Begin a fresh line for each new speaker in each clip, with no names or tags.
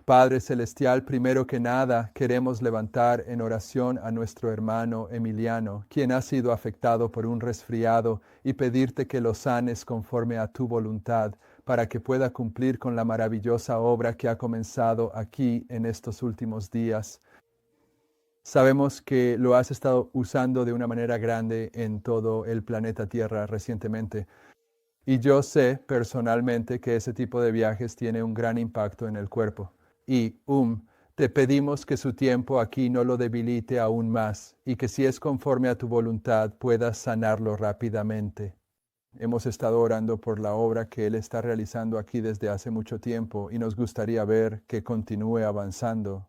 Padre Celestial, primero que nada queremos levantar en oración a nuestro hermano Emiliano, quien ha sido afectado por un resfriado, y pedirte que lo sanes conforme a tu voluntad, para que pueda cumplir con la maravillosa obra que ha comenzado aquí en estos últimos días. Sabemos que lo has estado usando de una manera grande en todo el planeta Tierra recientemente. Y yo sé personalmente que ese tipo de viajes tiene un gran impacto en el cuerpo. Y, te pedimos que su tiempo aquí no lo debilite aún más y que si es conforme a tu voluntad puedas sanarlo rápidamente. Hemos estado orando por la obra que Él está realizando aquí desde hace mucho tiempo y nos gustaría ver que continúe avanzando.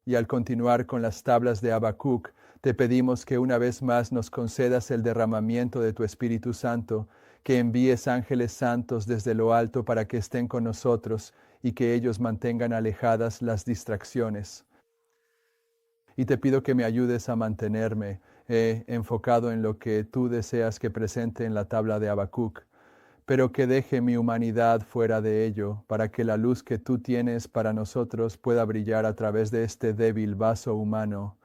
Y al continuar con las tablas de Habacuc, te pedimos que una vez más nos concedas el derramamiento de tu Espíritu Santo, que envíes ángeles santos desde lo alto para que estén con nosotros y que ellos mantengan alejadas las distracciones. Y te pido que me ayudes a mantenerme enfocado en lo que tú deseas que presente en la tabla de Habacuc, pero que deje mi humanidad fuera de ello, para que la luz que tú tienes para nosotros pueda brillar a través de este débil vaso humano.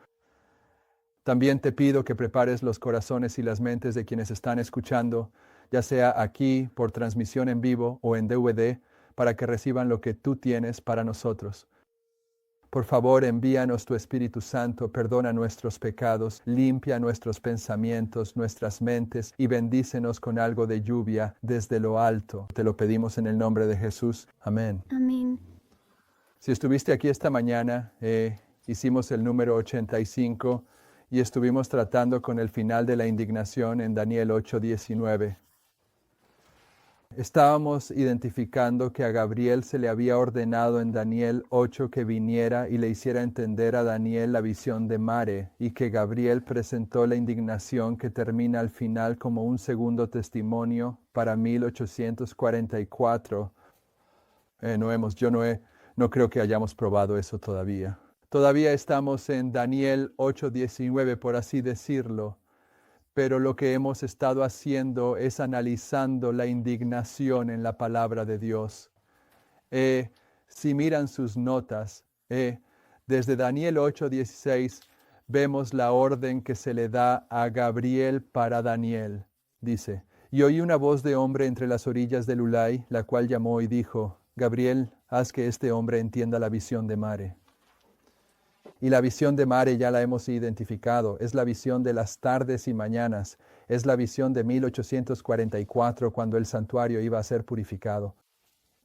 También te pido que prepares los corazones y las mentes de quienes están escuchando, ya sea aquí por transmisión en vivo o en DVD, para que reciban lo que tú tienes para nosotros. Por favor, envíanos tu Espíritu Santo, perdona nuestros pecados, limpia nuestros pensamientos, nuestras mentes y bendícenos con algo de lluvia desde lo alto. Te lo pedimos en el nombre de Jesús. Amén.
Amén.
Si estuviste aquí esta mañana, hicimos el número 85 y estuvimos tratando con el final de la indignación en Daniel 8:19. Estábamos identificando que a Gabriel se le había ordenado en Daniel 8 que viniera y le hiciera entender a Daniel la visión de Mare, y que Gabriel presentó la indignación que termina al final como un segundo testimonio para 1844. No creo que hayamos probado eso todavía. Todavía estamos en Daniel 8:19, por así decirlo. Pero lo que hemos estado haciendo es analizando la indignación en la palabra de Dios. Si miran sus notas, desde Daniel 8:16 vemos la orden que se le da a Gabriel para Daniel. Dice, y oí una voz de hombre entre las orillas del Ulai, la cual llamó y dijo, Gabriel, haz que este hombre entienda la visión de Mare. Y la visión de Mare ya la hemos identificado, es la visión de las tardes y mañanas, es la visión de 1844 cuando el santuario iba a ser purificado.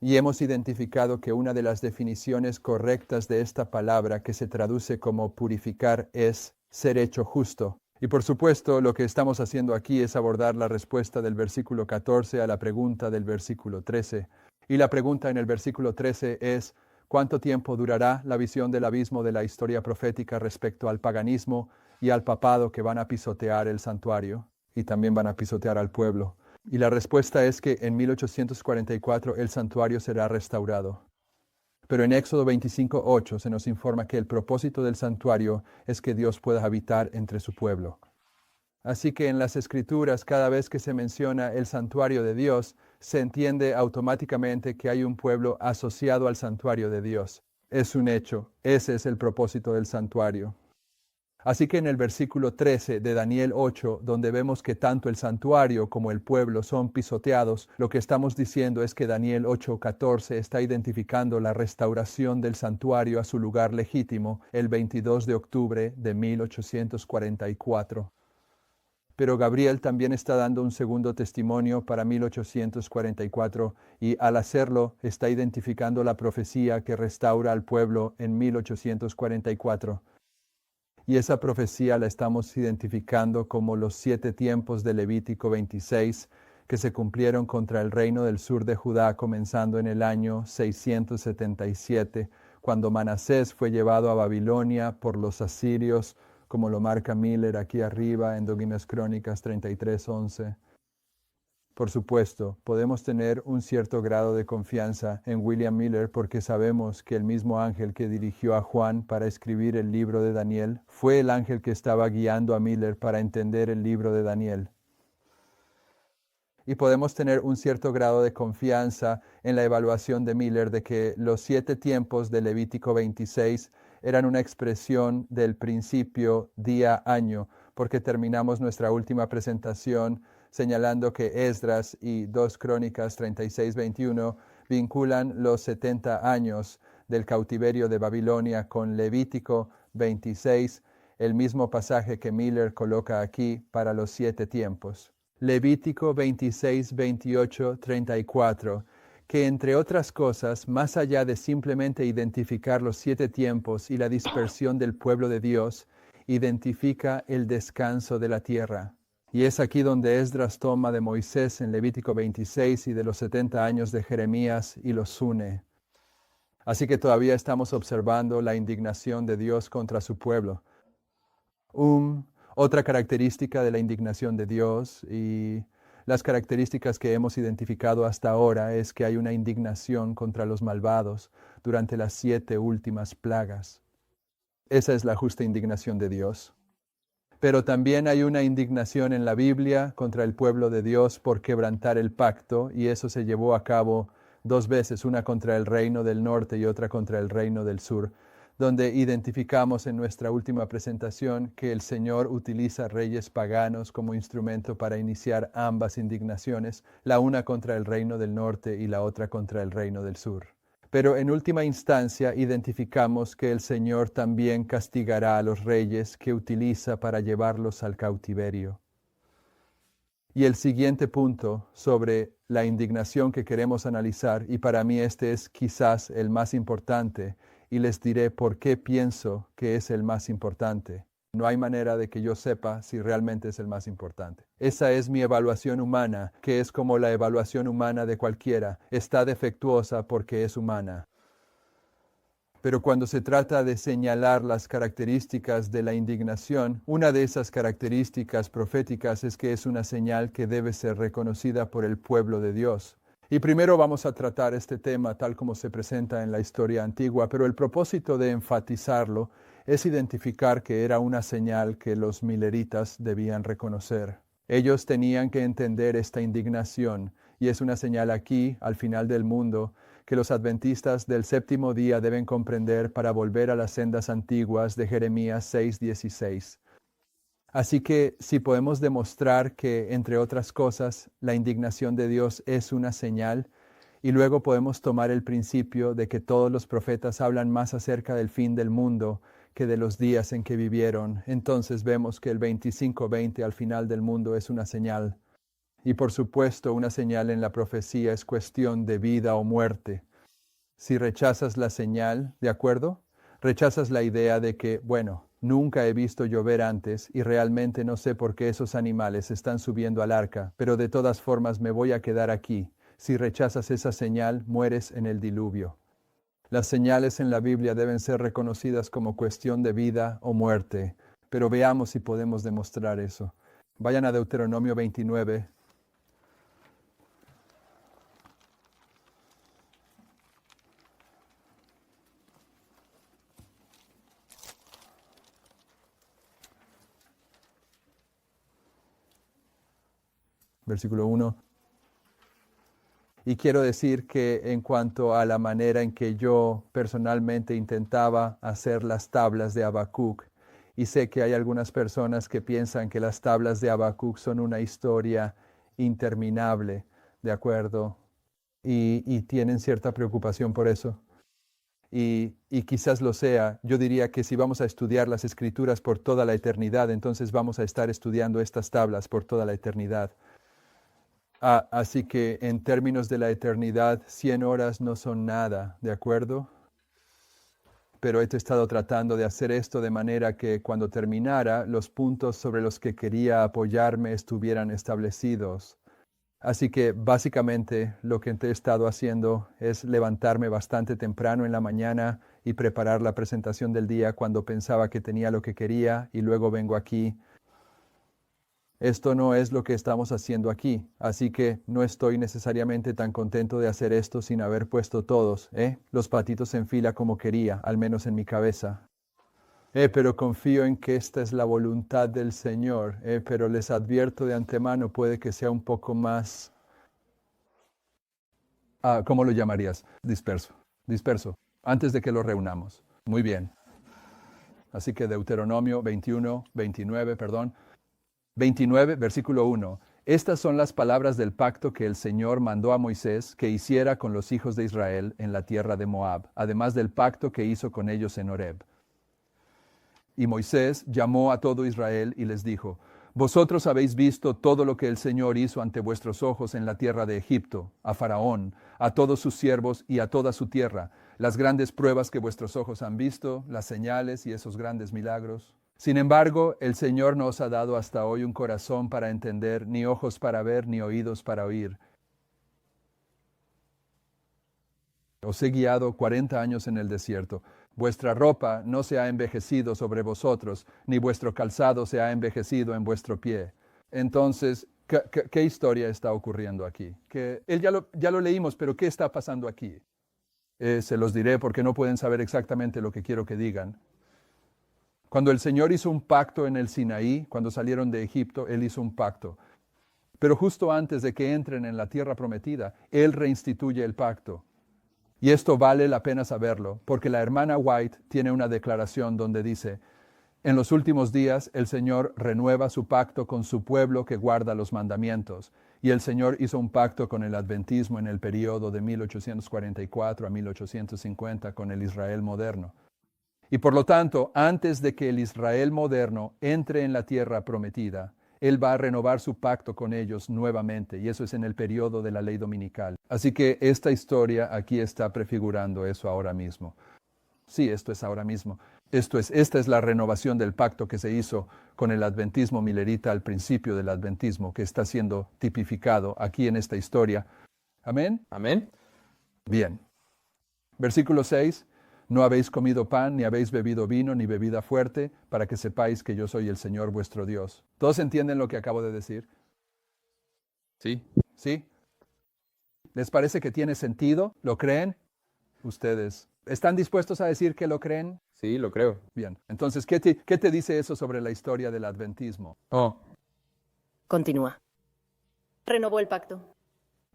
Y hemos identificado que una de las definiciones correctas de esta palabra que se traduce como purificar es ser hecho justo. Y por supuesto lo que estamos haciendo aquí es abordar la respuesta del versículo 14 a la pregunta del versículo 13. Y la pregunta en el versículo 13 es, ¿cuánto tiempo durará la visión del abismo de la historia profética respecto al paganismo y al papado que van a pisotear el santuario y también van a pisotear al pueblo? Y la respuesta es que en 1844 el santuario será restaurado. Pero en Éxodo 25:8 se nos informa que el propósito del santuario es que Dios pueda habitar entre su pueblo. Así que en las Escrituras, cada vez que se menciona el santuario de Dios, se entiende automáticamente que hay un pueblo asociado al santuario de Dios. Es un hecho, ese es el propósito del santuario. Así que en el versículo 13 de Daniel 8, donde vemos que tanto el santuario como el pueblo son pisoteados, lo que estamos diciendo es que Daniel 8:14 está identificando la restauración del santuario a su lugar legítimo el 22 de octubre de 1844. Pero Gabriel también está dando un segundo testimonio para 1844 y al hacerlo está identificando la profecía que restaura al pueblo en 1844. Y esa profecía la estamos identificando como los 7 tiempos de Levítico 26 que se cumplieron contra el reino del sur de Judá comenzando en el año 677, cuando Manasés fue llevado a Babilonia por los asirios, como lo marca Miller aquí arriba en Douginas Crónicas 33:11. Por supuesto, podemos tener un cierto grado de confianza en William Miller porque sabemos que el mismo ángel que dirigió a Juan para escribir el libro de Daniel fue el ángel que estaba guiando a Miller para entender el libro de Daniel. Y podemos tener un cierto grado de confianza en la evaluación de Miller de que los 7 tiempos de Levítico 26 eran una expresión del principio día-año, porque terminamos nuestra última presentación señalando que Esdras y 2 Crónicas 36-21 vinculan los 70 años del cautiverio de Babilonia con Levítico 26, el mismo pasaje que Miller coloca aquí para los 7 tiempos. Levítico 26, 28, 34, que entre otras cosas, más allá de simplemente identificar los 7 tiempos y la dispersión del pueblo de Dios, identifica el descanso de la tierra. Y es aquí donde Esdras toma de Moisés en Levítico 26 y de los 70 años de Jeremías y los une. Así que todavía estamos observando la indignación de Dios contra su pueblo. Otra característica de la indignación de Dios y las características que hemos identificado hasta ahora es que hay una indignación contra los malvados durante las 7 últimas plagas. Esa es la justa indignación de Dios. Pero también hay una indignación en la Biblia contra el pueblo de Dios por quebrantar el pacto, y eso se llevó a cabo 2 veces, una contra el reino del norte y otra contra el reino del sur, donde identificamos en nuestra última presentación que el Señor utiliza reyes paganos como instrumento para iniciar ambas indignaciones, la una contra el reino del norte y la otra contra el reino del sur. Pero en última instancia identificamos que el Señor también castigará a los reyes que utiliza para llevarlos al cautiverio. Y el siguiente punto sobre la indignación que queremos analizar, y para mí este es quizás el más importante, y les diré por qué pienso que es el más importante. No hay manera de que yo sepa si realmente es el más importante. Esa es mi evaluación humana, que es como la evaluación humana de cualquiera. Está defectuosa porque es humana. Pero cuando se trata de señalar las características de la indignación, una de esas características proféticas es que es una señal que debe ser reconocida por el pueblo de Dios. Y primero vamos a tratar este tema tal como se presenta en la historia antigua, pero el propósito de enfatizarlo es identificar que era una señal que los mileritas debían reconocer. Ellos tenían que entender esta indignación, y es una señal aquí, al final del mundo, que los adventistas del séptimo día deben comprender para volver a las sendas antiguas de Jeremías 6:16. Así que si podemos demostrar que, entre otras cosas, la indignación de Dios es una señal, y luego podemos tomar el principio de que todos los profetas hablan más acerca del fin del mundo que de los días en que vivieron, entonces vemos que el 25:20 al final del mundo es una señal. Y por supuesto, una señal en la profecía es cuestión de vida o muerte. Si rechazas la señal, ¿de acuerdo? Rechazas la idea de que, bueno, nunca he visto llover antes y realmente no sé por qué esos animales están subiendo al arca, pero de todas formas me voy a quedar aquí. Si rechazas esa señal, mueres en el diluvio. Las señales en la Biblia deben ser reconocidas como cuestión de vida o muerte, pero veamos si podemos demostrar eso. Vayan a Deuteronomio 29. Versículo 1. Y quiero decir que en cuanto a la manera en que yo personalmente intentaba hacer las tablas de Habacuc, y sé que hay algunas personas que piensan que las tablas de Habacuc son una historia interminable, ¿de acuerdo? Y tienen cierta preocupación por eso. Y quizás lo sea. Yo diría que si vamos a estudiar las Escrituras por toda la eternidad, entonces vamos a estar estudiando estas tablas por toda la eternidad. Así que en términos de la eternidad, 100 horas no son nada, ¿de acuerdo? Pero he estado tratando de hacer esto de manera que cuando terminara, los puntos sobre los que quería apoyarme estuvieran establecidos. Así que básicamente lo que he estado haciendo es levantarme bastante temprano en la mañana y preparar la presentación del día cuando pensaba que tenía lo que quería, y luego vengo aquí. Esto no es lo que estamos haciendo aquí, así que no estoy necesariamente tan contento de hacer esto sin haber puesto todos, los patitos en fila como quería, al menos en mi cabeza. Pero confío en que esta es la voluntad del Señor, pero les advierto de antemano, puede que sea un poco más ¿Cómo lo llamarías? Disperso. Disperso. Antes de que lo reunamos. Muy bien. Así que Deuteronomio 29, 29, versículo 1. Estas son las palabras del pacto que el Señor mandó a Moisés que hiciera con los hijos de Israel en la tierra de Moab, además del pacto que hizo con ellos en Horeb. Y Moisés llamó a todo Israel y les dijo: Vosotros habéis visto todo lo que el Señor hizo ante vuestros ojos en la tierra de Egipto, a Faraón, a todos sus siervos y a toda su tierra, las grandes pruebas que vuestros ojos han visto, las señales y esos grandes milagros. Sin embargo, el Señor no os ha dado hasta hoy un corazón para entender, ni ojos para ver, ni oídos para oír. Os he guiado 40 años en el desierto. Vuestra ropa no se ha envejecido sobre vosotros, ni vuestro calzado se ha envejecido en vuestro pie. Entonces, ¿qué historia está ocurriendo aquí? Ya lo leímos, pero ¿qué está pasando aquí? Se los diré porque no pueden saber exactamente lo que quiero que digan. Cuando el Señor hizo un pacto en el Sinaí, cuando salieron de Egipto, Él hizo un pacto. Pero justo antes de que entren en la tierra prometida, Él reinstituye el pacto. Y esto vale la pena saberlo, porque la hermana White tiene una declaración donde dice: en los últimos días el Señor renueva su pacto con su pueblo que guarda los mandamientos. Y el Señor hizo un pacto con el adventismo en el período de 1844 a 1850 con el Israel moderno. Y por lo tanto, antes de que el Israel moderno entre en la tierra prometida, Él va a renovar su pacto con ellos nuevamente, y eso es en el periodo de la ley dominical. Así que esta historia aquí está prefigurando eso ahora mismo. Sí, esto es ahora mismo. Esta es la renovación del pacto que se hizo con el adventismo milerita al principio del adventismo, que está siendo tipificado aquí en esta historia. ¿Amén?
Amén.
Bien. Versículo 6. No habéis comido pan, ni habéis bebido vino, ni bebida fuerte, para que sepáis que yo soy el Señor vuestro Dios. ¿Todos entienden lo que acabo de decir?
Sí.
¿Sí? ¿Les parece que tiene sentido? ¿Lo creen? Ustedes, ¿están dispuestos a decir que lo creen?
Sí, lo creo.
Bien. Entonces, ¿qué te dice eso sobre la historia del adventismo?
Continúa. Renovó el pacto.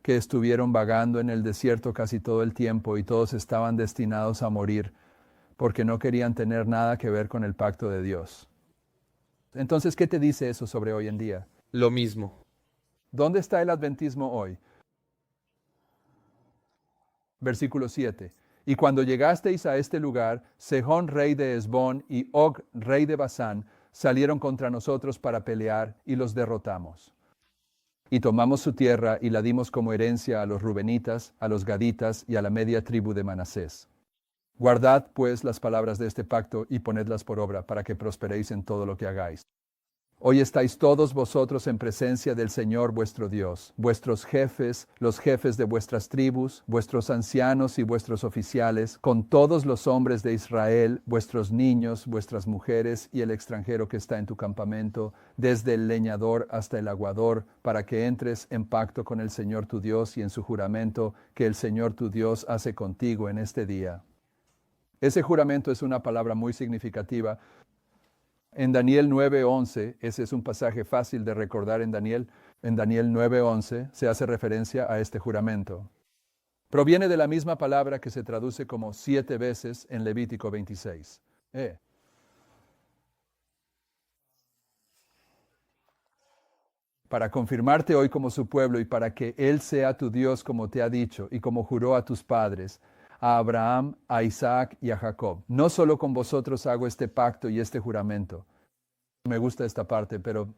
Que estuvieron vagando en el desierto casi todo el tiempo y todos estaban destinados a morir porque no querían tener nada que ver con el pacto de Dios. Entonces, ¿qué te dice eso sobre hoy en día?
Lo mismo.
¿Dónde está el adventismo hoy? Versículo 7. Y cuando llegasteis a este lugar, Sejón, rey de Hesbón, y Og, rey de Basán, salieron contra nosotros para pelear, y los derrotamos. Y tomamos su tierra y la dimos como herencia a los rubenitas, a los gaditas y a la media tribu de Manasés. Guardad, pues, las palabras de este pacto y ponedlas por obra, para que prosperéis en todo lo que hagáis. Hoy estáis todos vosotros en presencia del Señor vuestro Dios, vuestros jefes, los jefes de vuestras tribus, vuestros ancianos y vuestros oficiales, con todos los hombres de Israel, vuestros niños, vuestras mujeres y el extranjero que está en tu campamento, desde el leñador hasta el aguador, para que entres en pacto con el Señor tu Dios y en su juramento que el Señor tu Dios hace contigo en este día. Ese juramento es una palabra muy significativa. En Daniel 9:11, ese es un pasaje fácil de recordar en Daniel 9:11 se hace referencia a este juramento. Proviene de la misma palabra que se traduce como 7 veces en Levítico 26. Para confirmarte hoy como su pueblo y para que Él sea tu Dios como te ha dicho y como juró a tus padres, a Abraham, a Isaac y a Jacob. No solo con vosotros hago este pacto y este juramento. Me gusta esta parte, pero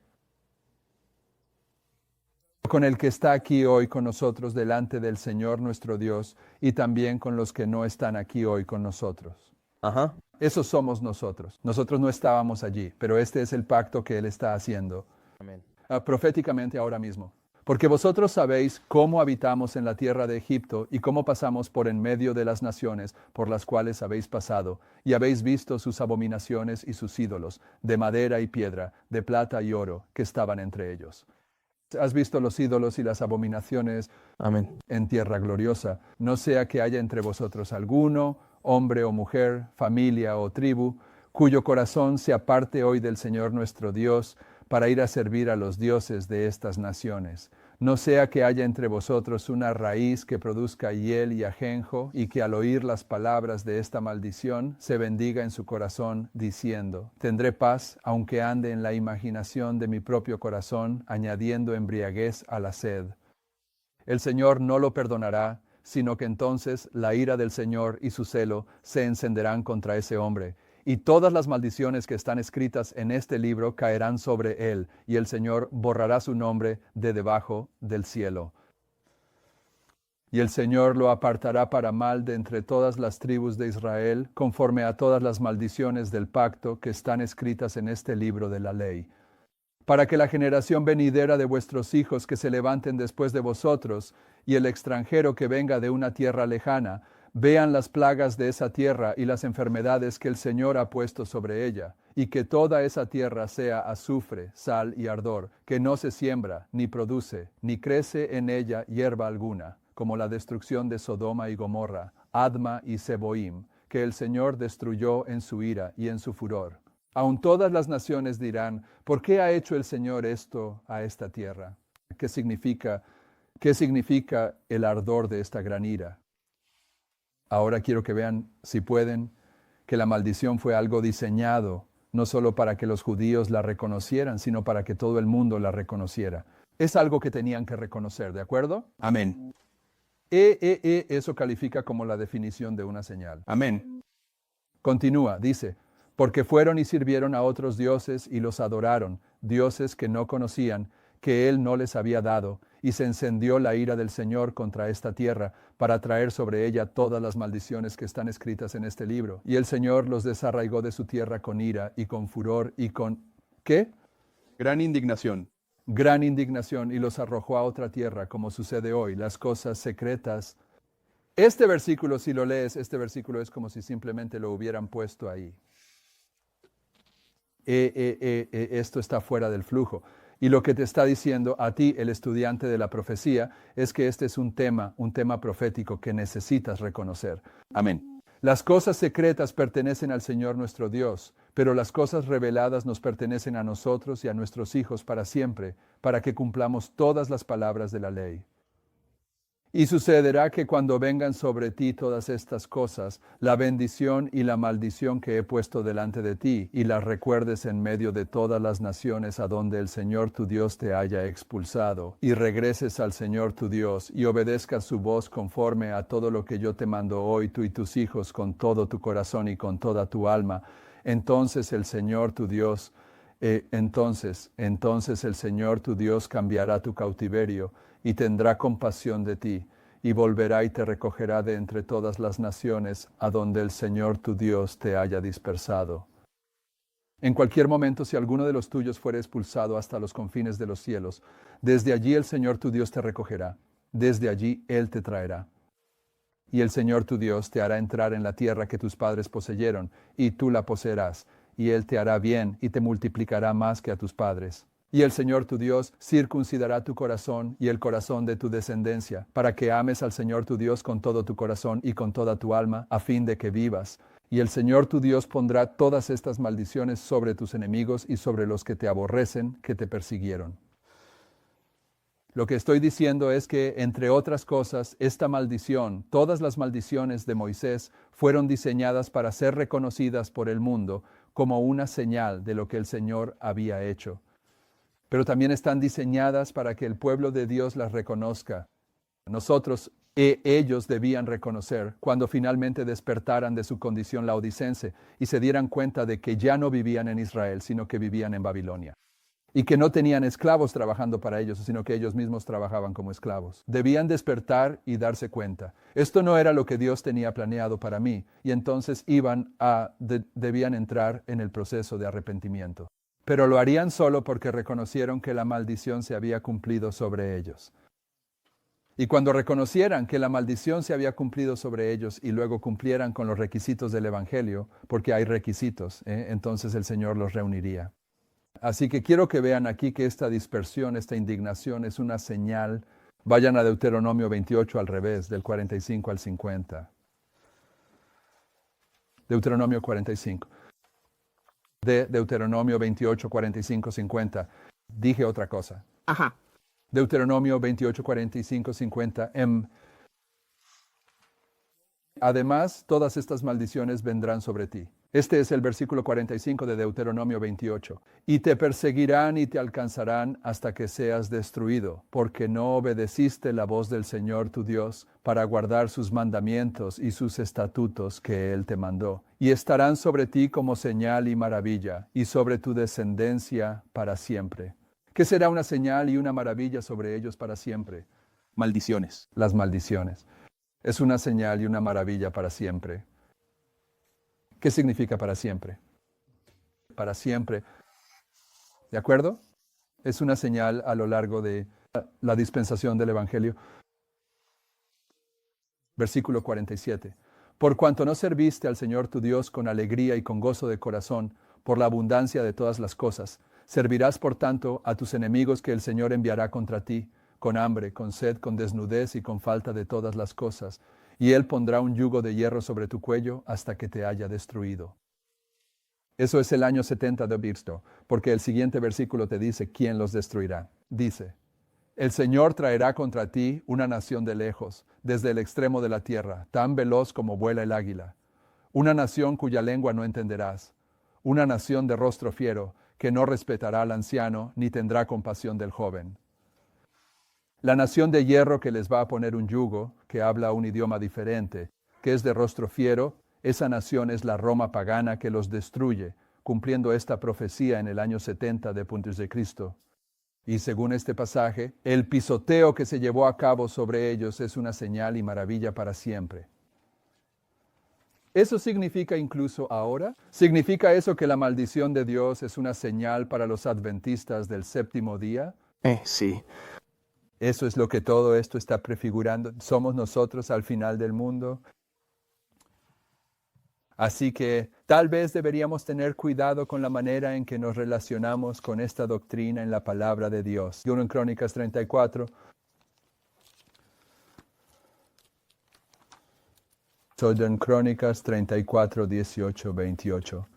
con el que está aquí hoy con nosotros delante del Señor nuestro Dios y también con los que no están aquí hoy con nosotros.
Ajá.
Esos somos nosotros. Nosotros no estábamos allí, pero este es el pacto que Él está haciendo.
Amén.
Proféticamente ahora mismo. Porque vosotros sabéis cómo habitamos en la tierra de Egipto y cómo pasamos por en medio de las naciones por las cuales habéis pasado, y habéis visto sus abominaciones y sus ídolos, de madera y piedra, de plata y oro, que estaban entre ellos. Has visto los ídolos y las abominaciones
Amén.
en tierra gloriosa. No sea que haya entre vosotros alguno, hombre o mujer, familia o tribu, cuyo corazón se aparte hoy del Señor nuestro Dios, para ir a servir a los dioses de estas naciones. No sea que haya entre vosotros una raíz que produzca hiel y ajenjo, y que al oír las palabras de esta maldición se bendiga en su corazón, diciendo: tendré paz, aunque ande en la imaginación de mi propio corazón, añadiendo embriaguez a la sed. El Señor no lo perdonará, sino que entonces la ira del Señor y su celo se encenderán contra ese hombre, y todas las maldiciones que están escritas en este libro caerán sobre él, y el Señor borrará su nombre de debajo del cielo. Y el Señor lo apartará para mal de entre todas las tribus de Israel, conforme a todas las maldiciones del pacto que están escritas en este libro de la ley, para que la generación venidera de vuestros hijos que se levanten después de vosotros, y el extranjero que venga de una tierra lejana, vean las plagas de esa tierra y las enfermedades que el Señor ha puesto sobre ella, y que toda esa tierra sea azufre, sal y ardor, que no se siembra, ni produce, ni crece en ella hierba alguna, como la destrucción de Sodoma y Gomorra, Adma y Seboim, que el Señor destruyó en su ira y en su furor. Aun todas las naciones dirán: ¿por qué ha hecho el Señor esto a esta tierra? ¿Qué significa el ardor de esta gran ira? Ahora quiero que vean, si pueden, que la maldición fue algo diseñado, no solo para que los judíos la reconocieran, sino para que todo el mundo la reconociera. Es algo que tenían que reconocer, ¿de acuerdo?
Amén.
Eso califica como la definición de una señal.
Amén.
Continúa, dice: porque fueron y sirvieron a otros dioses y los adoraron, dioses que no conocían, que Él no les había dado, y se encendió la ira del Señor contra esta tierra, para traer sobre ella todas las maldiciones que están escritas en este libro. Y el Señor los desarraigó de su tierra con ira y con furor y con... ¿qué?
Gran indignación.
Gran indignación, y los arrojó a otra tierra, como sucede hoy, las cosas secretas. Este versículo, si lo lees, este versículo es como si simplemente lo hubieran puesto ahí. Esto está fuera del flujo. Y lo que te está diciendo a ti, el estudiante de la profecía, es que este es un tema profético que necesitas reconocer.
Amén.
Las cosas secretas pertenecen al Señor nuestro Dios, pero las cosas reveladas nos pertenecen a nosotros y a nuestros hijos para siempre, para que cumplamos todas las palabras de la ley. Y sucederá que cuando vengan sobre ti todas estas cosas, la bendición y la maldición que he puesto delante de ti, y las recuerdes en medio de todas las naciones a donde el Señor tu Dios te haya expulsado, y regreses al Señor tu Dios, y obedezcas su voz conforme a todo lo que yo te mando hoy, tú y tus hijos, con todo tu corazón y con toda tu alma, entonces el Señor tu Dios, entonces el Señor tu Dios cambiará tu cautiverio, y tendrá compasión de ti, y volverá y te recogerá de entre todas las naciones a donde el Señor tu Dios te haya dispersado. En cualquier momento, si alguno de los tuyos fuere expulsado hasta los confines de los cielos, desde allí el Señor tu Dios te recogerá, desde allí Él te traerá. Y el Señor tu Dios te hará entrar en la tierra que tus padres poseyeron, y tú la poseerás, y Él te hará bien y te multiplicará más que a tus padres. Y el Señor tu Dios circuncidará tu corazón y el corazón de tu descendencia, para que ames al Señor tu Dios con todo tu corazón y con toda tu alma, a fin de que vivas. Y el Señor tu Dios pondrá todas estas maldiciones sobre tus enemigos y sobre los que te aborrecen, que te persiguieron. Lo que estoy diciendo es que, entre otras cosas, esta maldición, todas las maldiciones de Moisés, fueron diseñadas para ser reconocidas por el mundo como una señal de lo que el Señor había hecho. Pero también están diseñadas para que el pueblo de Dios las reconozca. Nosotros, ellos debían reconocer cuando finalmente despertaran de su condición laodicense y se dieran cuenta de que ya no vivían en Israel, sino que vivían en Babilonia. Y que no tenían esclavos trabajando para ellos, sino que ellos mismos trabajaban como esclavos. Debían despertar y darse cuenta. Esto no era lo que Dios tenía planeado para mí, y entonces debían entrar en el proceso de arrepentimiento. Pero lo harían solo porque reconocieron que la maldición se había cumplido sobre ellos. Y cuando reconocieran que la maldición se había cumplido sobre ellos y luego cumplieran con los requisitos del Evangelio, porque hay requisitos, entonces el Señor los reuniría. Así que quiero que vean aquí que esta dispersión, esta indignación es una señal. Vayan a Deuteronomio 28 al revés, del 45 al 50. Deuteronomio 45. De Deuteronomio 28, 45, 50. Dije otra cosa.
Ajá.
Deuteronomio 28, 45, 50. Además, todas estas maldiciones vendrán sobre ti. Este es el versículo 45 de Deuteronomio 28. Y te perseguirán y te alcanzarán hasta que seas destruido, porque no obedeciste la voz del Señor tu Dios para guardar sus mandamientos y sus estatutos que Él te mandó. Y estarán sobre ti como señal y maravilla, y sobre tu descendencia para siempre. ¿Qué será una señal y una maravilla sobre ellos para siempre?
Maldiciones.
Las maldiciones. Es una señal y una maravilla para siempre. ¿Qué significa para siempre? Para siempre. ¿De acuerdo? Es una señal a lo largo de la dispensación del Evangelio. Versículo 47. Por cuanto no serviste al Señor tu Dios con alegría y con gozo de corazón, por la abundancia de todas las cosas, servirás por tanto a tus enemigos que el Señor enviará contra ti, con hambre, con sed, con desnudez y con falta de todas las cosas, y Él pondrá un yugo de hierro sobre tu cuello hasta que te haya destruido. Eso es el año 70 de Cristo, porque el siguiente versículo te dice quién los destruirá. Dice, el Señor traerá contra ti una nación de lejos, desde el extremo de la tierra, tan veloz como vuela el águila. Una nación cuya lengua no entenderás. Una nación de rostro fiero, que no respetará al anciano, ni tendrá compasión del joven. La nación de hierro que les va a poner un yugo, que habla un idioma diferente, que es de rostro fiero, esa nación es la Roma pagana que los destruye, cumpliendo esta profecía en el año 70 de Puntos de Cristo. Y según este pasaje, el pisoteo que se llevó a cabo sobre ellos es una señal y maravilla para siempre. ¿Eso significa incluso ahora? ¿Significa eso que la maldición de Dios es una señal para los adventistas del séptimo día?
Sí.
Eso es lo que todo esto está prefigurando. Somos nosotros al final del mundo. Así que tal vez deberíamos tener cuidado con la manera en que nos relacionamos con esta doctrina en la palabra de Dios. En Crónicas 34. Soy en Crónicas 34, 18, 28.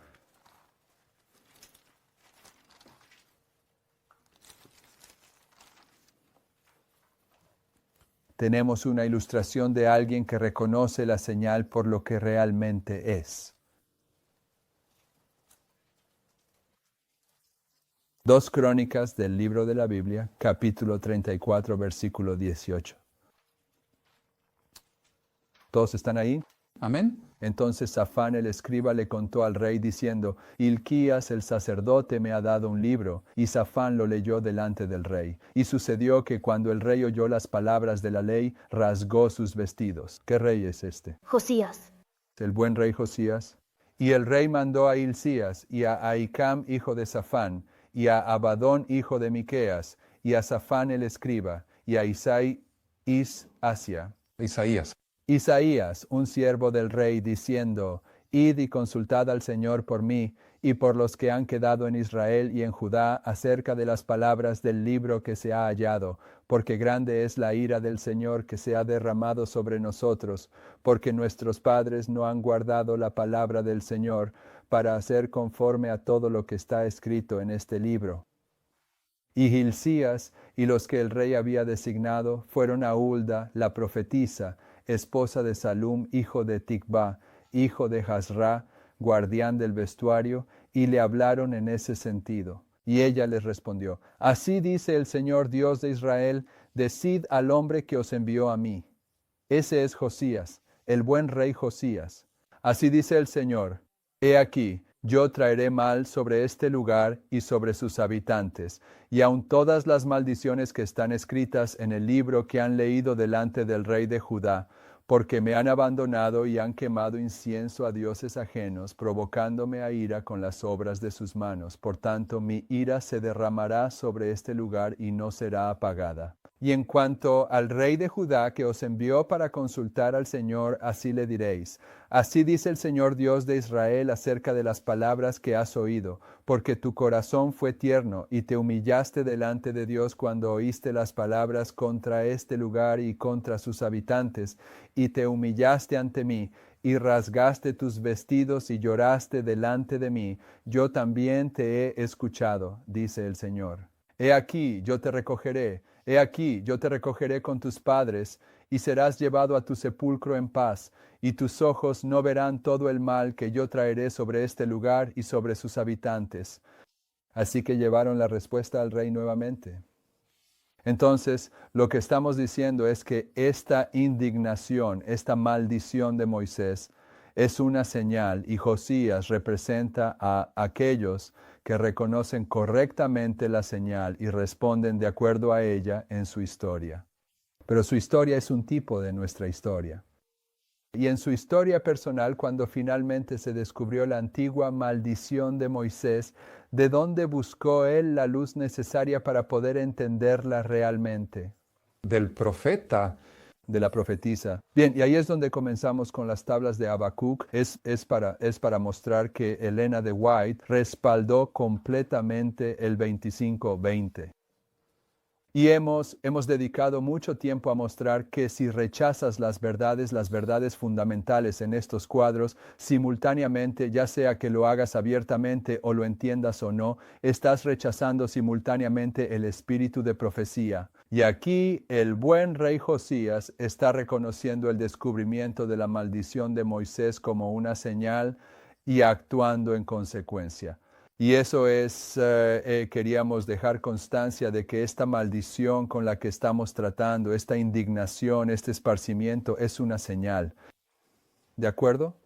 Tenemos una ilustración de alguien que reconoce la señal por lo que realmente es. 2 Crónicas del libro de la Biblia, capítulo 34, versículo 18. ¿Todos están ahí?
Amén.
Entonces Safán el escriba le contó al rey diciendo, Hilquías el sacerdote me ha dado un libro, y Safán lo leyó delante del rey. Y sucedió que cuando el rey oyó las palabras de la ley, rasgó sus vestidos. ¿Qué rey es este?
Josías.
El buen rey Josías. Y el rey mandó a Hilcías, y a Ahicam hijo de Safán, y a Abadón hijo de Miqueas, y a Safán el escriba, y a Isaías, un siervo del rey, diciendo, Id y consultad al Señor por mí, y por los que han quedado en Israel y en Judá, acerca de las palabras del libro que se ha hallado, porque grande es la ira del Señor que se ha derramado sobre nosotros, porque nuestros padres no han guardado la palabra del Señor, para hacer conforme a todo lo que está escrito en este libro. Y Hilcías y los que el rey había designado fueron a Hulda, la profetisa, esposa de Salum, hijo de Tikva, hijo de Hasra, guardián del vestuario, y le hablaron en ese sentido. Y ella les respondió, Así dice el Señor Dios de Israel, decid al hombre que os envió a mí. Ese es Josías, el buen rey Josías. Así dice el Señor, he aquí, yo traeré mal sobre este lugar y sobre sus habitantes, y aun todas las maldiciones que están escritas en el libro que han leído delante del rey de Judá, porque me han abandonado y han quemado incienso a dioses ajenos, provocándome a ira con las obras de sus manos. Por tanto, mi ira se derramará sobre este lugar y no será apagada. Y en cuanto al rey de Judá que os envió para consultar al Señor, así le diréis, así dice el Señor Dios de Israel acerca de las palabras que has oído, porque tu corazón fue tierno y te humillaste delante de Dios cuando oíste las palabras contra este lugar y contra sus habitantes, y te humillaste ante mí, y rasgaste tus vestidos y lloraste delante de mí, yo también te he escuchado, dice el Señor. He aquí, yo te recogeré, He aquí, yo te recogeré con tus padres, y serás llevado a tu sepulcro en paz, y tus ojos no verán todo el mal que yo traeré sobre este lugar y sobre sus habitantes. Así que llevaron la respuesta al rey nuevamente. Entonces, lo que estamos diciendo es que esta indignación, esta maldición de Moisés, es una señal, y Josías representa a aquellos que reconocen correctamente la señal y responden de acuerdo a ella en su historia. Pero su historia es un tipo de nuestra historia. Y en su historia personal, cuando finalmente se descubrió la antigua maldición de Moisés, ¿de dónde buscó él la luz necesaria para poder entenderla realmente?
Del profeta.
De la profetisa. Bien, y ahí es donde comenzamos con las tablas de Habacuc. Es para mostrar que Elena de White respaldó completamente el 25:20. Y hemos dedicado mucho tiempo a mostrar que si rechazas las verdades fundamentales en estos cuadros, simultáneamente, ya sea que lo hagas abiertamente o lo entiendas o no, estás rechazando simultáneamente el espíritu de profecía. Y aquí el buen rey Josías está reconociendo el descubrimiento de la maldición de Moisés como una señal y actuando en consecuencia. Y eso es, queríamos dejar constancia de que esta maldición con la que estamos tratando, esta indignación, este esparcimiento, es una señal. ¿De acuerdo?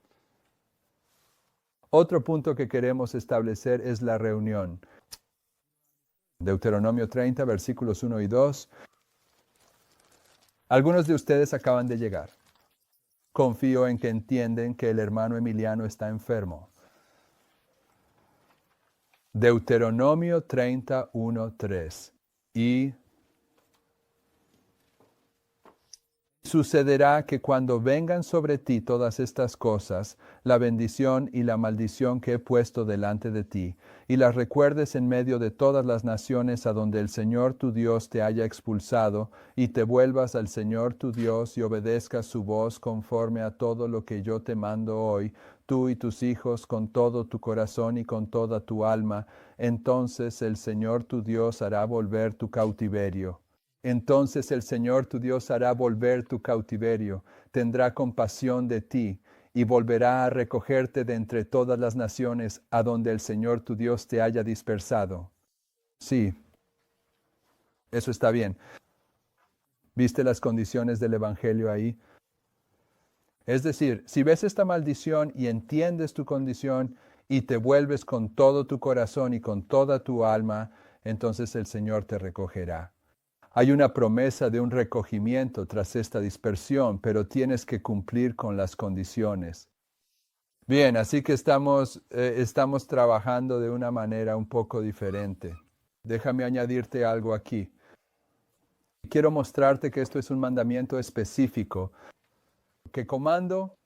Otro punto que queremos establecer es la reunión. Deuteronomio 30, versículos 1 y 2. Algunos de ustedes acaban de llegar. Confío en que entienden que el hermano Emiliano está enfermo. Deuteronomio 31:3. Y sucederá que cuando vengan sobre ti todas estas cosas, la bendición y la maldición que he puesto delante de ti, y las recuerdes en medio de todas las naciones a donde el Señor tu Dios te haya expulsado, y te vuelvas al Señor tu Dios y obedezcas su voz conforme a todo lo que yo te mando hoy, tú y tus hijos con todo tu corazón y con toda tu alma, entonces el Señor tu Dios hará volver tu cautiverio. Entonces el Señor tu Dios hará volver tu cautiverio, tendrá compasión de ti, y volverá a recogerte de entre todas las naciones a donde el Señor tu Dios te haya dispersado. Sí, eso está bien. ¿Viste las condiciones del Evangelio ahí? Es decir, si ves esta maldición y entiendes tu condición y te vuelves con todo tu corazón y con toda tu alma, entonces el Señor te recogerá. Hay una promesa de un recogimiento tras esta dispersión, pero tienes que cumplir con las condiciones. Bien, así que estamos trabajando de una manera un poco diferente. Déjame añadirte algo aquí. Quiero mostrarte que esto es un mandamiento específico. ¿Qué comando?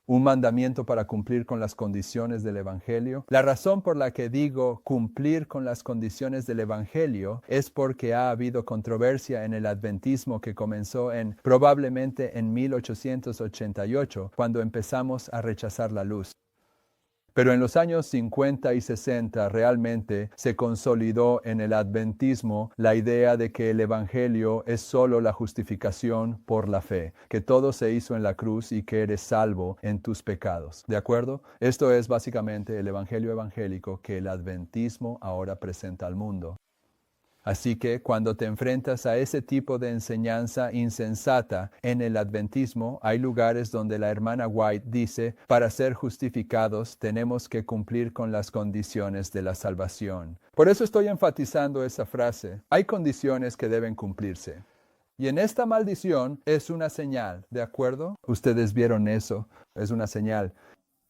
Un mandamiento para cumplir con las condiciones del Evangelio. La razón por la que digo cumplir con las condiciones del Evangelio es porque ha habido controversia en el adventismo que comenzó probablemente en 1888, cuando empezamos a rechazar la luz. Pero en los años 50 y 60 realmente se consolidó en el adventismo la idea de que el Evangelio es solo la justificación por la fe, que todo se hizo en la cruz y que eres salvo en tus pecados. ¿De acuerdo? Esto es básicamente el Evangelio evangélico que el adventismo ahora presenta al mundo. Así que cuando te enfrentas a ese tipo de enseñanza insensata en el adventismo, hay lugares donde la hermana White dice, para ser justificados tenemos que cumplir con las condiciones de la salvación. Por eso estoy enfatizando esa frase. Hay condiciones que deben cumplirse. Y en esta maldición es una señal, ¿de acuerdo? Ustedes vieron eso, es una señal.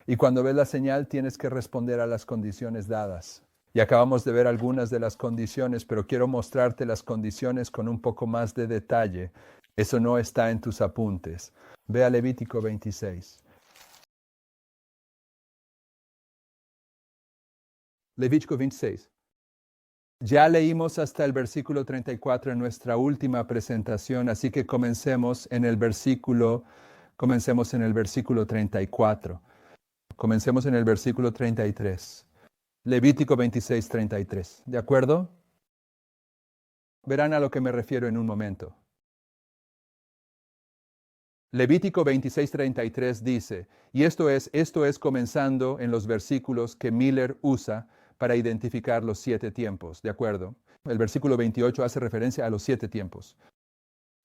Y cuando ves la señal tienes que responder a las condiciones dadas. Y acabamos de ver algunas de las condiciones, pero quiero mostrarte las condiciones con un poco más de detalle. Eso no está en tus apuntes. Ve a Levítico 26. Levítico 26. Ya leímos hasta el versículo 34 en nuestra última presentación, así que comencemos en el versículo 34. Comencemos en el versículo 33. Levítico 26, 33. ¿De acuerdo? Verán a lo que me refiero en un momento. Levítico 26:33 dice, y esto es comenzando en los versículos que Miller usa para identificar los 7 tiempos, ¿de acuerdo? El versículo 28 hace referencia a los 7 tiempos.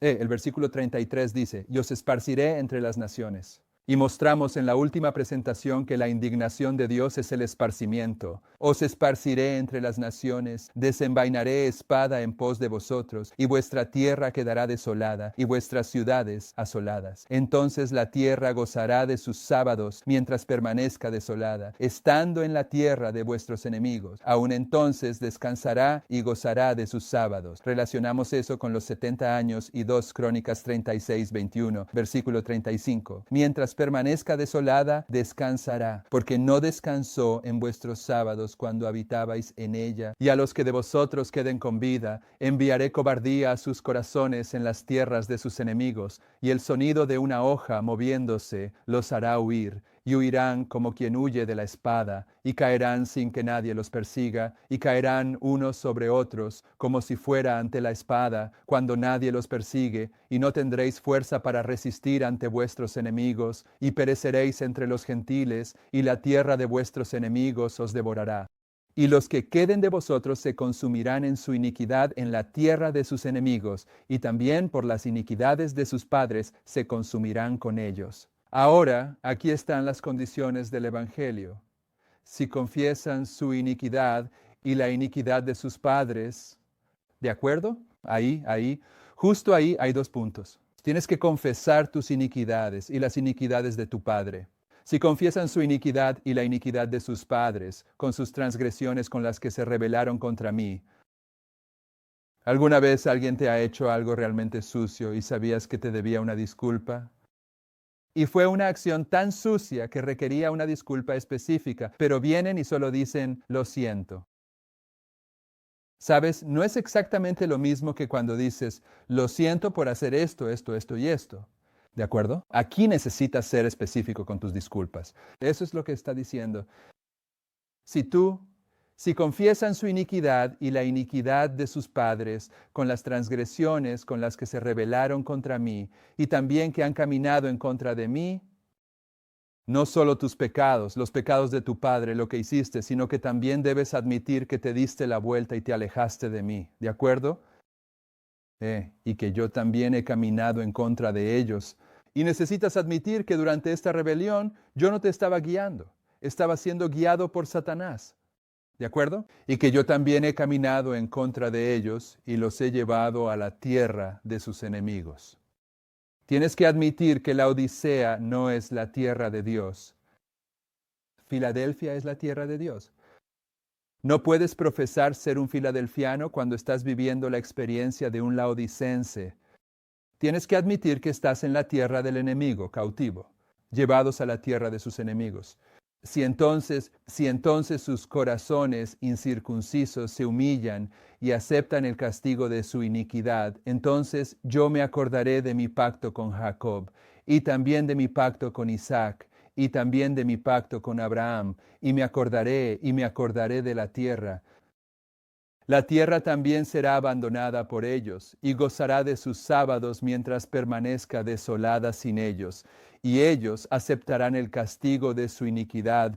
El versículo 33 dice, y os esparciré entre las naciones. Y mostramos en la última presentación que la indignación de Dios es el esparcimiento. Os esparciré entre las naciones, desenvainaré espada en pos de vosotros, y vuestra tierra quedará desolada, y vuestras ciudades asoladas. Entonces la tierra gozará de sus sábados, mientras permanezca desolada, estando en la tierra de vuestros enemigos. Aun entonces descansará y gozará de sus sábados. Relacionamos eso con los 70 años y 2 Crónicas 36:21, versículo 35. Mientras permanezca desolada, descansará, porque no descansó en vuestros sábados cuando habitabais en ella. Y a los que de vosotros queden con vida, enviaré cobardía a sus corazones en las tierras de sus enemigos, y el sonido de una hoja moviéndose los hará huir, y huirán como quien huye de la espada, y caerán sin que nadie los persiga, y caerán unos sobre otros, como si fuera ante la espada, cuando nadie los persigue, y no tendréis fuerza para resistir ante vuestros enemigos, y pereceréis entre los gentiles, y la tierra de vuestros enemigos os devorará. Y los que queden de vosotros se consumirán en su iniquidad en la tierra de sus enemigos, y también por las iniquidades de sus padres se consumirán con ellos. Ahora, aquí están las condiciones del Evangelio. Si confiesan su iniquidad y la iniquidad de sus padres, ¿de acuerdo? Justo ahí hay 2 puntos. Tienes que confesar tus iniquidades y las iniquidades de tu padre. Si confiesan su iniquidad y la iniquidad de sus padres, con sus transgresiones con las que se rebelaron contra mí. ¿Alguna vez alguien te ha hecho algo realmente sucio y sabías que te debía una disculpa? Y fue una acción tan sucia que requería una disculpa específica, pero vienen y solo dicen, lo siento. ¿Sabes? No es exactamente lo mismo que cuando dices, lo siento por hacer esto y esto. ¿De acuerdo? Aquí necesitas ser específico con tus disculpas. Eso es lo que está diciendo. Si confiesan su iniquidad y la iniquidad de sus padres con las transgresiones con las que se rebelaron contra mí y también que han caminado en contra de mí, no solo tus pecados, los pecados de tu padre, lo que hiciste, sino que también debes admitir que te diste la vuelta y te alejaste de mí, ¿de acuerdo? Y que yo también he caminado en contra de ellos. Y necesitas admitir que durante esta rebelión yo no te estaba guiando, estaba siendo guiado por Satanás. ¿De acuerdo? Y que yo también he caminado en contra de ellos y los he llevado a la tierra de sus enemigos. Tienes que admitir que la Odisea no es la tierra de Dios. Filadelfia es la tierra de Dios. No puedes profesar ser un filadelfiano cuando estás viviendo la experiencia de un laodicense. Tienes que admitir que estás en la tierra del enemigo, cautivo, llevados a la tierra de sus enemigos. Si entonces sus corazones incircuncisos se humillan y aceptan el castigo de su iniquidad, entonces yo me acordaré de mi pacto con Jacob, y también de mi pacto con Isaac, y también de mi pacto con Abraham, y me acordaré de la tierra. La tierra también será abandonada por ellos, y gozará de sus sábados mientras permanezca desolada sin ellos. Y ellos aceptarán el castigo de su iniquidad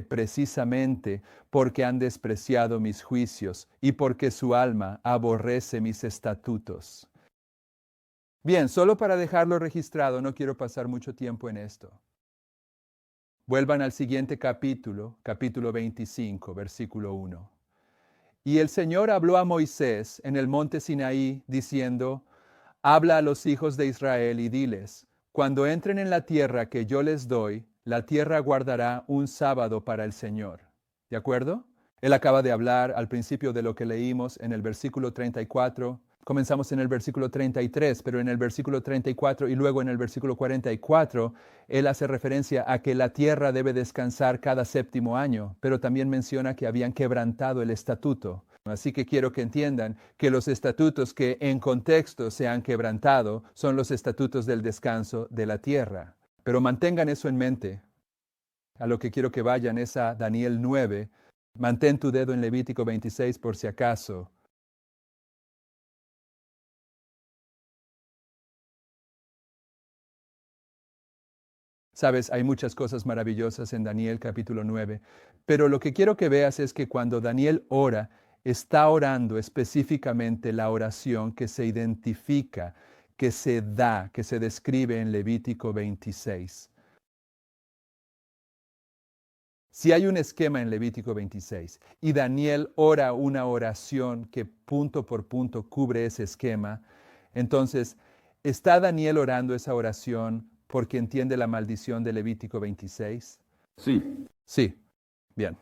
precisamente porque han despreciado mis juicios y porque su alma aborrece mis estatutos. Bien, solo para dejarlo registrado, no quiero pasar mucho tiempo en esto. Vuelvan al siguiente capítulo 25, versículo 1. Y el Señor habló a Moisés en el monte Sinaí, diciendo, habla a los hijos de Israel y diles, cuando entren en la tierra que yo les doy, la tierra guardará un sábado para el Señor. ¿De acuerdo? Él acaba de hablar al principio de lo que leímos en el versículo 34. Comenzamos en el versículo 33, pero en el versículo 34 y luego en el versículo 44, él hace referencia a que la tierra debe descansar cada 7º año, pero también menciona que habían quebrantado el estatuto. Así que quiero que entiendan que los estatutos que en contexto se han quebrantado son los estatutos del descanso de la tierra. Pero mantengan eso en mente. A lo que quiero que vayan es a Daniel 9. Mantén tu dedo en Levítico 26 por si acaso. Sabes, hay muchas cosas maravillosas en Daniel capítulo 9, pero lo que quiero que veas es que cuando Daniel ora, está orando específicamente la oración que se identifica, que se da, que se describe en Levítico 26. Si hay un esquema en Levítico 26 y Daniel ora una oración que punto por punto cubre ese esquema, entonces, ¿está Daniel orando esa oración porque entiende la maldición de Levítico 26?
Sí.
Sí. Bien.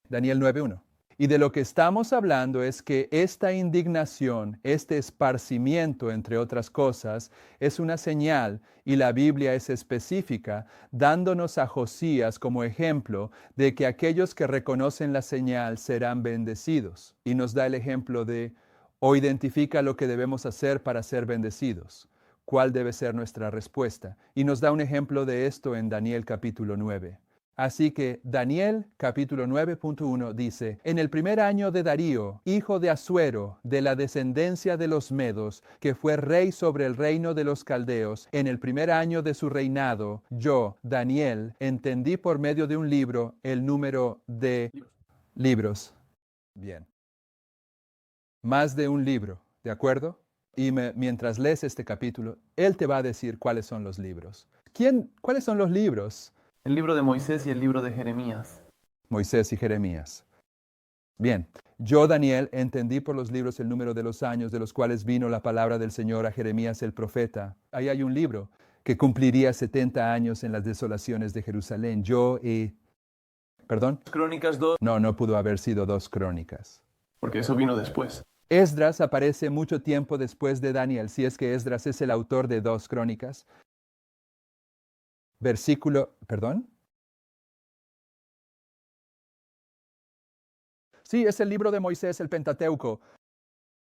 Daniel 9:1. Y de lo que estamos hablando es que esta indignación, este esparcimiento, entre otras cosas, es una señal, y la Biblia es específica, dándonos a Josías como ejemplo de que aquellos que reconocen la señal serán bendecidos. Y nos da el ejemplo de, o identifica lo que debemos hacer para ser bendecidos. ¿Cuál debe ser nuestra respuesta? Y nos da un ejemplo de esto en Daniel capítulo 9. Así que Daniel capítulo 9.1 dice, en el primer año de Darío, hijo de Asuero, de la descendencia de los Medos, que fue rey sobre el reino de los Caldeos, en el primer año de su reinado, yo, Daniel, entendí por medio de un libro el número de libros. Bien. Más de un libro, ¿de acuerdo? Y mientras lees este capítulo, él te va a decir cuáles son los libros. ¿Cuáles son los libros?
El libro de Moisés y el libro de Jeremías.
Moisés y Jeremías. Bien, yo, Daniel, entendí por los libros el número de los años de los cuales vino la palabra del Señor a Jeremías el profeta. Ahí hay un libro que cumpliría 70 años en las desolaciones de Jerusalén. ¿Perdón?
Crónicas 2.
No pudo haber sido 2 Crónicas.
Porque eso vino después.
Esdras aparece mucho tiempo después de Daniel, si es que Esdras es el autor de 2 Crónicas. ¿Perdón? Sí, es el libro de Moisés, el Pentateuco,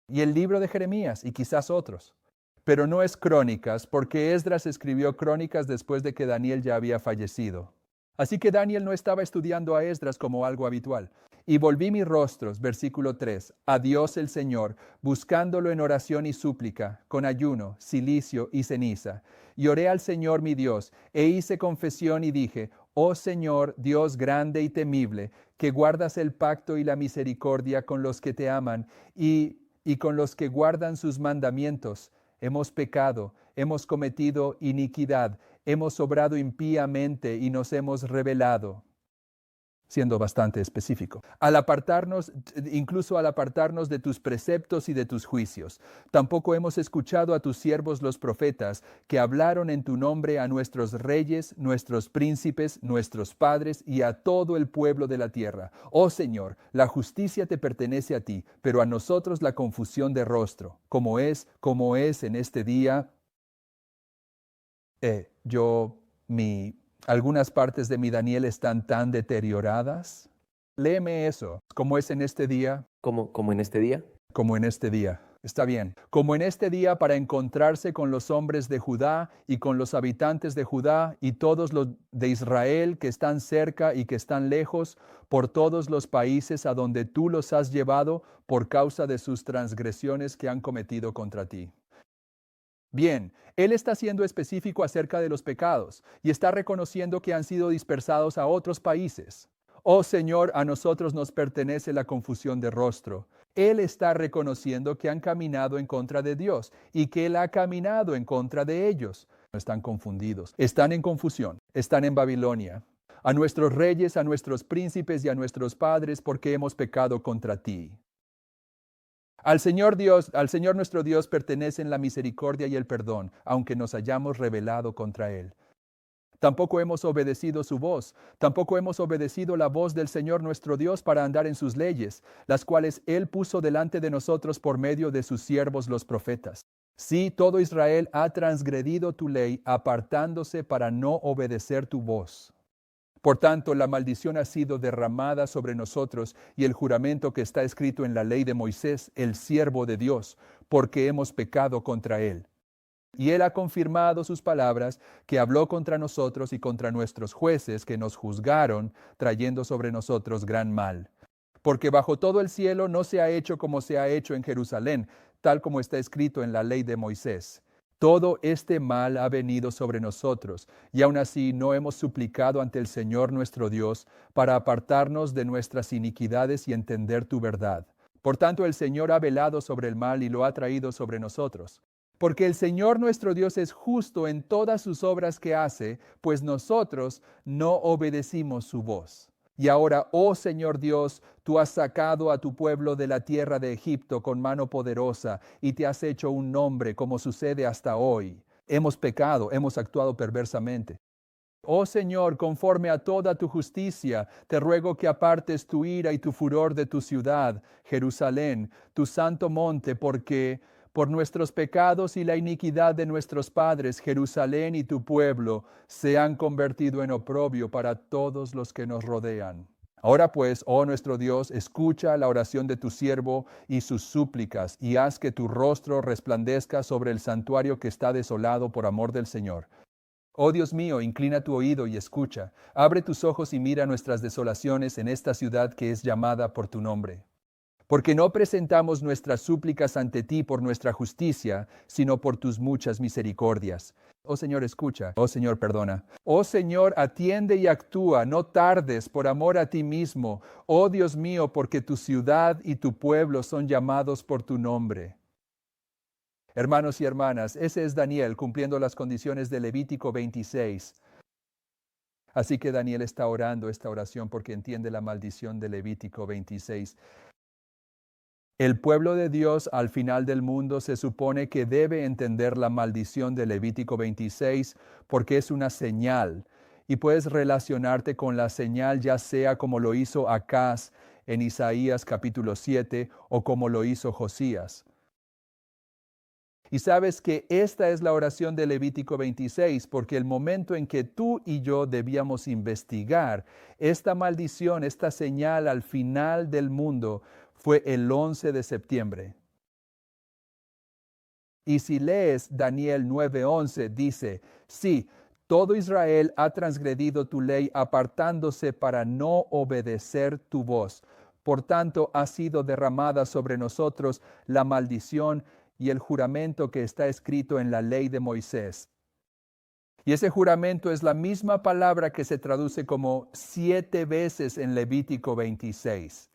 y el libro de Jeremías, y quizás otros. Pero no es Crónicas, porque Esdras escribió Crónicas después de que Daniel ya había fallecido. Así que Daniel no estaba estudiando a Esdras como algo habitual. Y volví mis rostros, versículo 3, a Dios el Señor, buscándolo en oración y súplica, con ayuno, cilicio y ceniza. Y oré al Señor mi Dios, e hice confesión y dije, oh Señor, Dios grande y temible, que guardas el pacto y la misericordia con los que te aman y con los que guardan sus mandamientos. Hemos pecado, hemos cometido iniquidad, hemos obrado impíamente y nos hemos rebelado. Siendo bastante específico. Incluso al apartarnos de tus preceptos y de tus juicios. Tampoco hemos escuchado a tus siervos los profetas, que hablaron en tu nombre a nuestros reyes, nuestros príncipes, nuestros padres y a todo el pueblo de la tierra. Oh Señor, la justicia te pertenece a ti, pero a nosotros la confusión de rostro, como es en este día. Algunas partes de mi Daniel están tan deterioradas. Léeme eso. ¿Cómo es en este día?
¿Cómo en este día?
Como en este día. Está bien. Como en este día para encontrarse con los hombres de Judá y con los habitantes de Judá y todos los de Israel que están cerca y que están lejos, por todos los países a donde tú los has llevado por causa de sus transgresiones que han cometido contra ti. Bien, él está siendo específico acerca de los pecados y está reconociendo que han sido dispersados a otros países. Oh Señor, a nosotros nos pertenece la confusión de rostro. Él está reconociendo que han caminado en contra de Dios y que Él ha caminado en contra de ellos. No están confundidos, están en confusión, están en Babilonia. A nuestros reyes, a nuestros príncipes y a nuestros padres, porque hemos pecado contra ti. Al Señor nuestro Dios pertenecen la misericordia y el perdón, aunque nos hayamos rebelado contra Él. Tampoco hemos obedecido su voz, tampoco hemos obedecido la voz del Señor nuestro Dios para andar en sus leyes, las cuales Él puso delante de nosotros por medio de sus siervos los profetas. Sí, todo Israel ha transgredido tu ley, apartándose para no obedecer tu voz. Por tanto, la maldición ha sido derramada sobre nosotros y el juramento que está escrito en la ley de Moisés, el siervo de Dios, porque hemos pecado contra Él. Y Él ha confirmado sus palabras que habló contra nosotros y contra nuestros jueces que nos juzgaron, trayendo sobre nosotros gran mal. Porque bajo todo el cielo no se ha hecho como se ha hecho en Jerusalén, tal como está escrito en la ley de Moisés. Todo este mal ha venido sobre nosotros, y aún así no hemos suplicado ante el Señor nuestro Dios para apartarnos de nuestras iniquidades y entender tu verdad. Por tanto, el Señor ha velado sobre el mal y lo ha traído sobre nosotros. Porque el Señor nuestro Dios es justo en todas sus obras que hace, pues nosotros no obedecimos su voz. Y ahora, oh Señor Dios, tú has sacado a tu pueblo de la tierra de Egipto con mano poderosa y te has hecho un nombre como sucede hasta hoy. Hemos pecado, hemos actuado perversamente. Oh Señor, conforme a toda tu justicia, te ruego que apartes tu ira y tu furor de tu ciudad, Jerusalén, tu santo monte, porque por nuestros pecados y la iniquidad de nuestros padres, Jerusalén y tu pueblo se han convertido en oprobio para todos los que nos rodean. Ahora pues, oh nuestro Dios, escucha la oración de tu siervo y sus súplicas, y haz que tu rostro resplandezca sobre el santuario que está desolado por amor del Señor. Oh Dios mío, inclina tu oído y escucha. Abre tus ojos y mira nuestras desolaciones en esta ciudad que es llamada por tu nombre. Porque no presentamos nuestras súplicas ante ti por nuestra justicia, sino por tus muchas misericordias. Oh Señor, escucha. Oh Señor, perdona. Oh Señor, atiende y actúa. No tardes por amor a ti mismo. Oh Dios mío, porque tu ciudad y tu pueblo son llamados por tu nombre. Hermanos y hermanas, ese es Daniel cumpliendo las condiciones de Levítico 26. Así que Daniel está orando esta oración porque entiende la maldición de Levítico 26. El pueblo de Dios al final del mundo se supone que debe entender la maldición de Levítico 26 porque es una señal y puedes relacionarte con la señal ya sea como lo hizo Acaz en Isaías capítulo 7 o como lo hizo Josías. Y sabes que esta es la oración de Levítico 26 porque el momento en que tú y yo debíamos investigar esta maldición, esta señal al final del mundo, fue el 11 de septiembre. Y si lees Daniel 9:11, dice, sí, todo Israel ha transgredido tu ley apartándose para no obedecer tu voz. Por tanto, ha sido derramada sobre nosotros la maldición y el juramento que está escrito en la ley de Moisés. Y ese juramento es la misma palabra que se traduce como 7 veces en Levítico 26.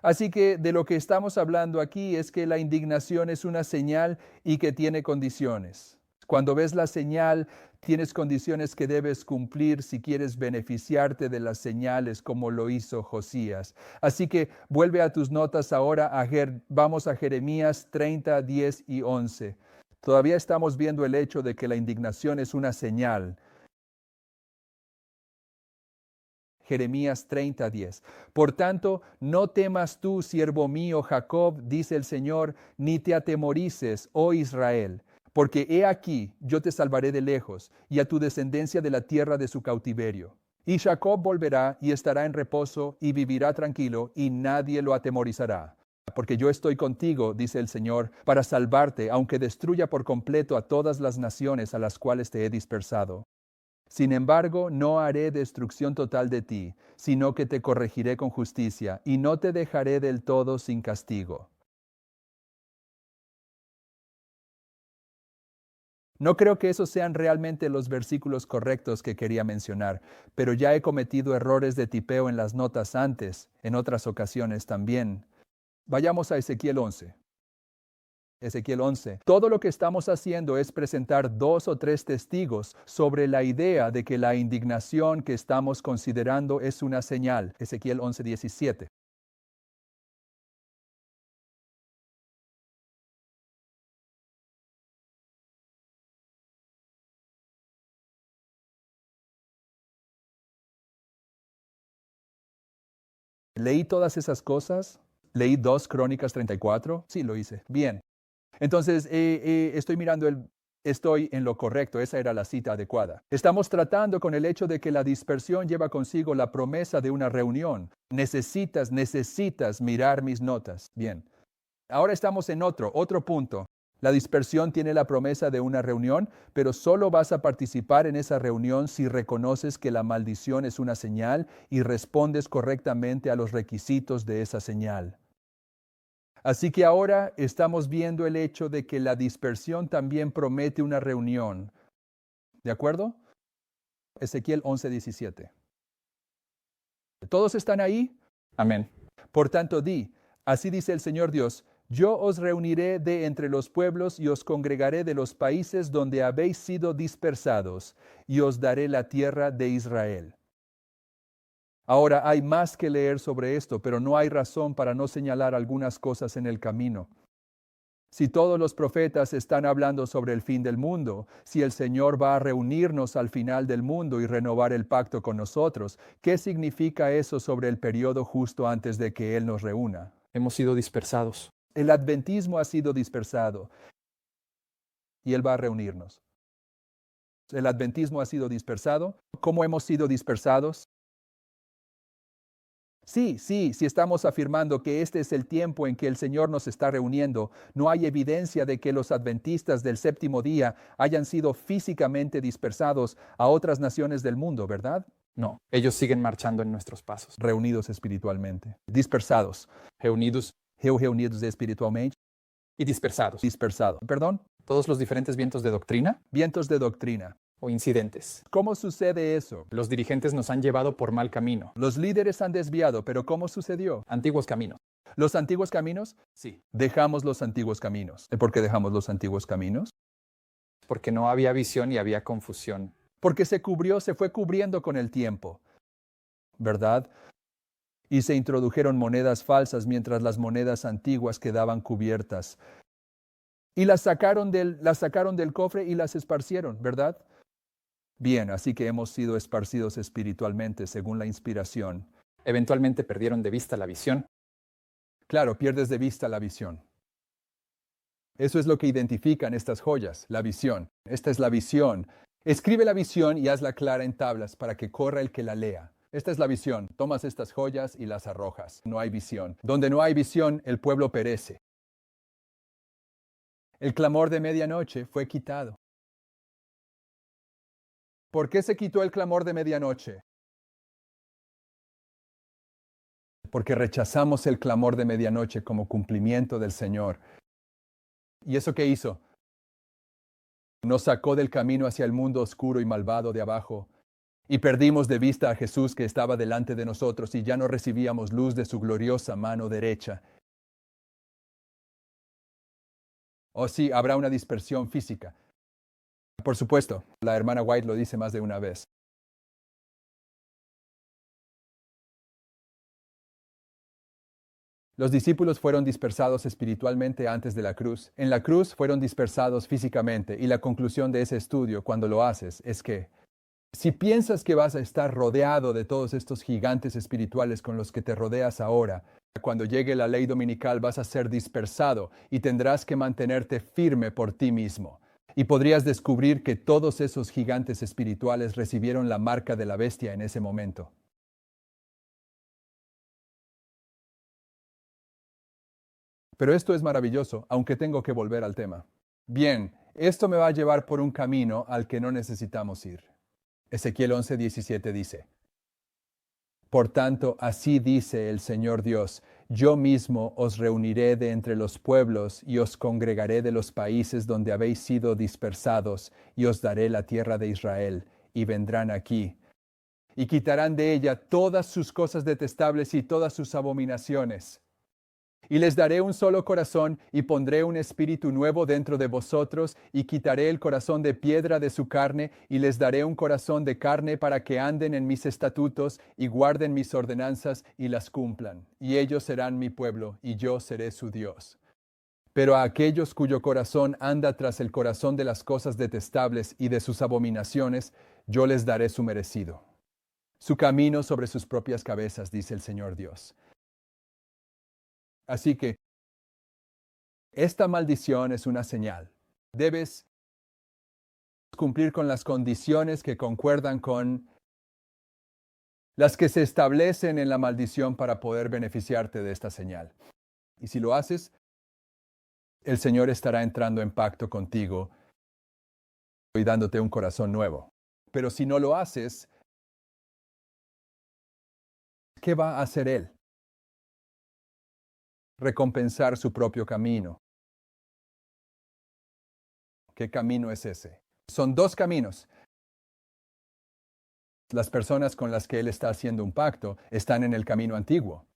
Así que de lo que estamos hablando aquí es que la indignación es una señal y que tiene condiciones. Cuando ves la señal, tienes condiciones que debes cumplir si quieres beneficiarte de las señales como lo hizo Josías. Así que vuelve a tus notas ahora, vamos a Jeremías 30, 10 y 11. Todavía estamos viendo el hecho de que la indignación es una señal. Jeremías 30:10. Por tanto, no temas tú, siervo mío Jacob, dice el Señor, ni te atemorices, oh Israel, porque he aquí, yo te salvaré de lejos, y a tu descendencia de la tierra de su cautiverio. Y Jacob volverá y estará en reposo, y vivirá tranquilo, y nadie lo atemorizará. Porque yo estoy contigo, dice el Señor, para salvarte, aunque destruya por completo a todas las naciones a las cuales te he dispersado. Sin embargo, no haré destrucción total de ti, sino que te corregiré con justicia, y no te dejaré del todo sin castigo. No creo que esos sean realmente los versículos correctos que quería mencionar, pero ya he cometido errores de tipeo en las notas antes, en otras ocasiones también. Vayamos a Ezequiel 11. Ezequiel 11. Todo lo que estamos haciendo es presentar 2 o 3 testigos sobre la idea de que la indignación que estamos considerando es una señal. Ezequiel 11:17. ¿Leí todas esas cosas? ¿Leí 2 Crónicas 34? Sí, lo hice. Bien. Entonces, estoy en lo correcto, esa era la cita adecuada. Estamos tratando con el hecho de que la dispersión lleva consigo la promesa de una reunión. Necesitas mirar mis notas. Bien. Ahora estamos en otro punto. La dispersión tiene la promesa de una reunión, pero solo vas a participar en esa reunión si reconoces que la maldición es una señal y respondes correctamente a los requisitos de esa señal. Así que ahora estamos viendo el hecho de que la dispersión también promete una reunión. ¿De acuerdo? Ezequiel 11:17. ¿Todos están ahí?
Amén.
Por tanto, di, así dice el Señor Dios, yo os reuniré de entre los pueblos y os congregaré de los países donde habéis sido dispersados, y os daré la tierra de Israel. Ahora hay más que leer sobre esto, pero no hay razón para no señalar algunas cosas en el camino. Si todos los profetas están hablando sobre el fin del mundo, si el Señor va a reunirnos al final del mundo y renovar el pacto con nosotros, ¿qué significa eso sobre el periodo justo antes de que Él nos reúna?
Hemos sido dispersados.
El adventismo ha sido dispersado y Él va a reunirnos. El adventismo ha sido dispersado. ¿Cómo hemos sido dispersados? Sí, si estamos afirmando que este es el tiempo en que el Señor nos está reuniendo, no hay evidencia de que los adventistas del séptimo día hayan sido físicamente dispersados a otras naciones del mundo, ¿verdad?
No, ellos siguen marchando en nuestros pasos.
Reunidos espiritualmente. Dispersados.
Reunidos
Reunidos espiritualmente.
y dispersados.
Dispersados. ¿Perdón?
Todos los diferentes vientos de doctrina
Vientos de doctrina.
o incidentes.
¿Cómo sucede eso?
Los dirigentes nos han llevado por mal camino.
Los líderes han desviado, pero ¿cómo sucedió?
Antiguos caminos.
¿Los antiguos caminos?
Sí.
Dejamos los antiguos caminos. ¿Por qué dejamos los antiguos caminos?
Porque no había visión y había confusión.
Porque se fue cubriendo con el tiempo, ¿verdad? Y se introdujeron monedas falsas mientras las monedas antiguas quedaban cubiertas. Y las sacaron del cofre y las esparcieron, ¿verdad? Bien, así que hemos sido esparcidos espiritualmente según la inspiración.
Eventualmente perdieron de vista la visión.
Claro, pierdes de vista la visión. Eso es lo que identifican estas joyas, la visión. Esta es la visión. Escribe la visión y hazla clara en tablas para que corra el que la lea. Esta es la visión. Tomas estas joyas y las arrojas. No hay visión. Donde no hay visión, el pueblo perece. El clamor de medianoche fue quitado. ¿Por qué se quitó el clamor de medianoche? Porque rechazamos el clamor de medianoche como cumplimiento del Señor. ¿Y eso qué hizo? Nos sacó del camino hacia el mundo oscuro y malvado de abajo, y perdimos de vista a Jesús que estaba delante de nosotros y ya no recibíamos luz de su gloriosa mano derecha. Oh sí, habrá una dispersión física. Por supuesto, la hermana White lo dice más de una vez. Los discípulos fueron dispersados espiritualmente antes de la cruz. En la cruz fueron dispersados físicamente y la conclusión de ese estudio, cuando lo haces, es que si piensas que vas a estar rodeado de todos estos gigantes espirituales con los que te rodeas ahora, cuando llegue la ley dominical vas a ser dispersado y tendrás que mantenerte firme por ti mismo. Y podrías descubrir que todos esos gigantes espirituales recibieron la marca de la bestia en ese momento. Pero esto es maravilloso, aunque tengo que volver al tema. Bien, esto me va a llevar por un camino al que no necesitamos ir. Ezequiel 11:17 dice: Por tanto, así dice el Señor Dios, yo mismo os reuniré de entre los pueblos y os congregaré de los países donde habéis sido dispersados y os daré la tierra de Israel, y vendrán aquí, y quitarán de ella todas sus cosas detestables y todas sus abominaciones. Y les daré un solo corazón, y pondré un espíritu nuevo dentro de vosotros, y quitaré el corazón de piedra de su carne, y les daré un corazón de carne para que anden en mis estatutos, y guarden mis ordenanzas, y las cumplan. Y ellos serán mi pueblo, y yo seré su Dios. Pero a aquellos cuyo corazón anda tras el corazón de las cosas detestables y de sus abominaciones, yo les daré su merecido. Su camino sobre sus propias cabezas, dice el Señor Dios. Así que esta maldición es una señal. Debes cumplir con las condiciones que concuerdan con las que se establecen en la maldición para poder beneficiarte de esta señal. Y si lo haces, el Señor estará entrando en pacto contigo y dándote un corazón nuevo. Pero si no lo haces, ¿qué va a hacer Él? recompensar su propio camino. ¿Qué camino es ese? Son dos caminos. Las personas con las que él está haciendo un pacto están en el camino antiguo.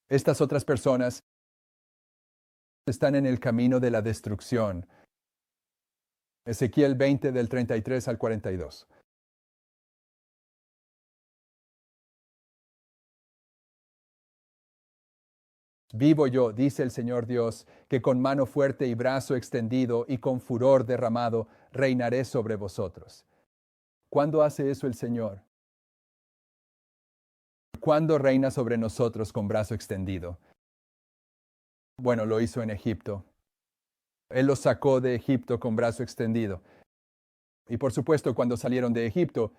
Estas otras personas están en el camino de la destrucción. Ezequiel 20 del 33 al 42. Vivo yo, dice el Señor Dios, que con mano fuerte y brazo extendido y con furor derramado reinaré sobre vosotros. ¿Cuándo hace eso el Señor? ¿Cuándo reina sobre nosotros con brazo extendido? Bueno, lo hizo en Egipto. Él los sacó de Egipto con brazo extendido. Y por supuesto, cuando salieron de Egipto,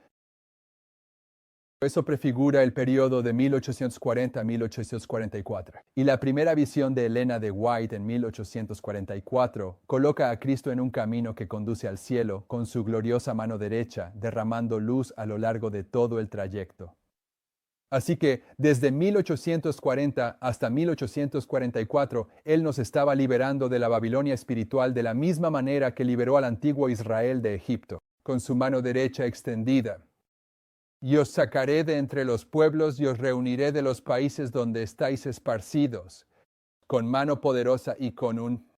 eso prefigura el periodo de 1840 a 1844. Y la primera visión de Elena de White en 1844 coloca a Cristo en un camino que conduce al cielo con su gloriosa mano derecha, derramando luz a lo largo de todo el trayecto. Así que desde 1840 hasta 1844, Él nos estaba liberando de la Babilonia espiritual de la misma manera que liberó al antiguo Israel de Egipto, con su mano derecha extendida. Y os sacaré de entre los pueblos y os reuniré de los países donde estáis esparcidos, con mano poderosa y con un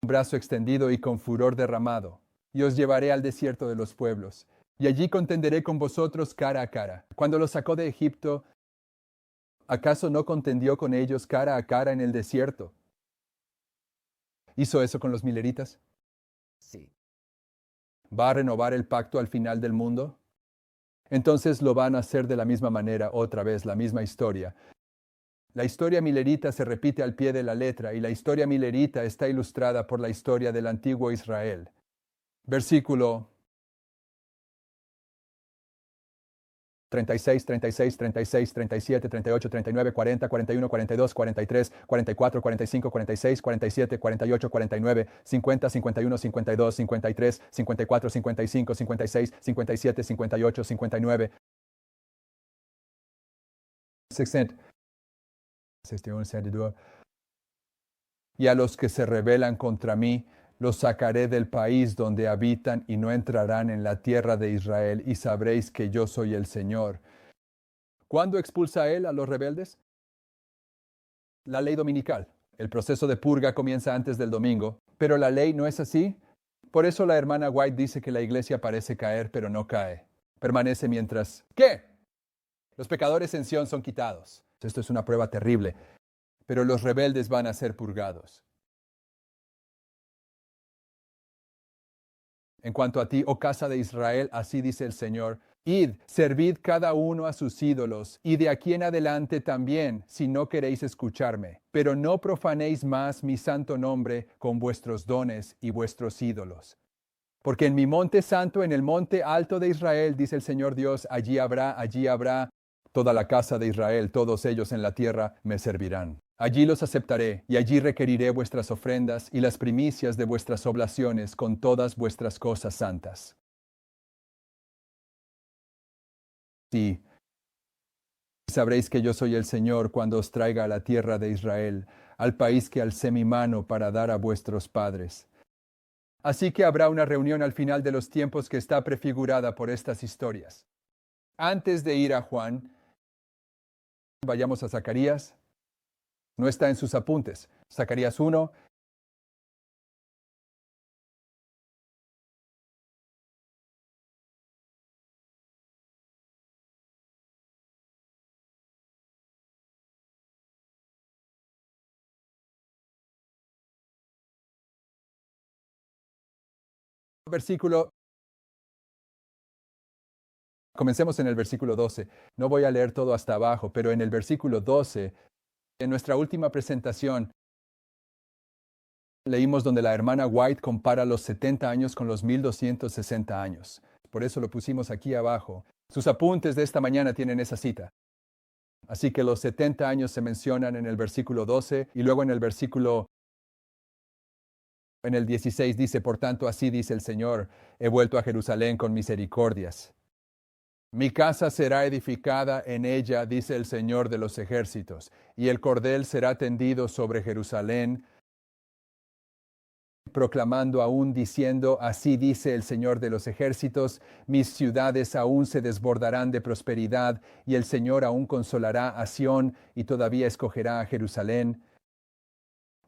brazo extendido y con furor derramado. Y os llevaré al desierto de los pueblos, y allí contenderé con vosotros cara a cara. Cuando los sacó de Egipto, ¿acaso no contendió con ellos cara a cara en el desierto? ¿Hizo eso con los mileritas?
Sí.
¿Va a renovar el pacto al final del mundo? Entonces lo van a hacer de la misma manera otra vez, la misma historia. La historia milerita se repite al pie de la letra y la historia milerita está ilustrada por la historia del antiguo Israel. Versículo 36, 36, 36, 37, 38, 39, 40, 41, 42, 43, 44, 45, 46, 47, 48, 49, 50, 51, 52, 53, 54, 55, 56, 57, 58, 59, 60, 61, 62. Y a los que se rebelan contra mí, los sacaré del país donde habitan y no entrarán en la tierra de Israel, y sabréis que yo soy el Señor. ¿Cuándo expulsa él a los rebeldes? La ley dominical. El proceso de purga comienza antes del domingo, pero la ley no es así. Por eso la hermana White dice que la iglesia parece caer, pero no cae. Permanece mientras... ¿Qué? Los pecadores en Sión son quitados. Esto es una prueba terrible, pero los rebeldes van a ser purgados. En cuanto a ti, oh casa de Israel, así dice el Señor, id, servid cada uno a sus ídolos, y de aquí en adelante también, si no queréis escucharme. Pero no profanéis más mi santo nombre con vuestros dones y vuestros ídolos. Porque en mi monte santo, en el monte alto de Israel, dice el Señor Dios, allí habrá toda la casa de Israel, todos ellos en la tierra me servirán. Allí los aceptaré, y allí requeriré vuestras ofrendas y las primicias de vuestras oblaciones con todas vuestras cosas santas. Sí, sabréis que yo soy el Señor cuando os traiga a la tierra de Israel, al país que alcé mi mano para dar a vuestros padres. Así que habrá una reunión al final de los tiempos que está prefigurada por estas historias. Antes de ir a Juan, vayamos a Zacarías. No está en sus apuntes. Zacarías 1. Versículo. Comencemos en el versículo 12. No voy a leer todo hasta abajo, pero en el versículo 12, en nuestra última presentación, leímos donde la hermana White compara los 70 años con los 1260 años. Por eso lo pusimos aquí abajo. Sus apuntes de esta mañana tienen esa cita. Así que los 70 años se mencionan en el versículo 12 y luego en el versículo en el 16 dice, por tanto, así dice el Señor, he vuelto a Jerusalén con misericordias. Mi casa será edificada en ella, dice el Señor de los ejércitos, y el cordel será tendido sobre Jerusalén, proclamando aún diciendo, así dice el Señor de los ejércitos, mis ciudades aún se desbordarán de prosperidad, y el Señor aún consolará a Sión, y todavía escogerá a Jerusalén.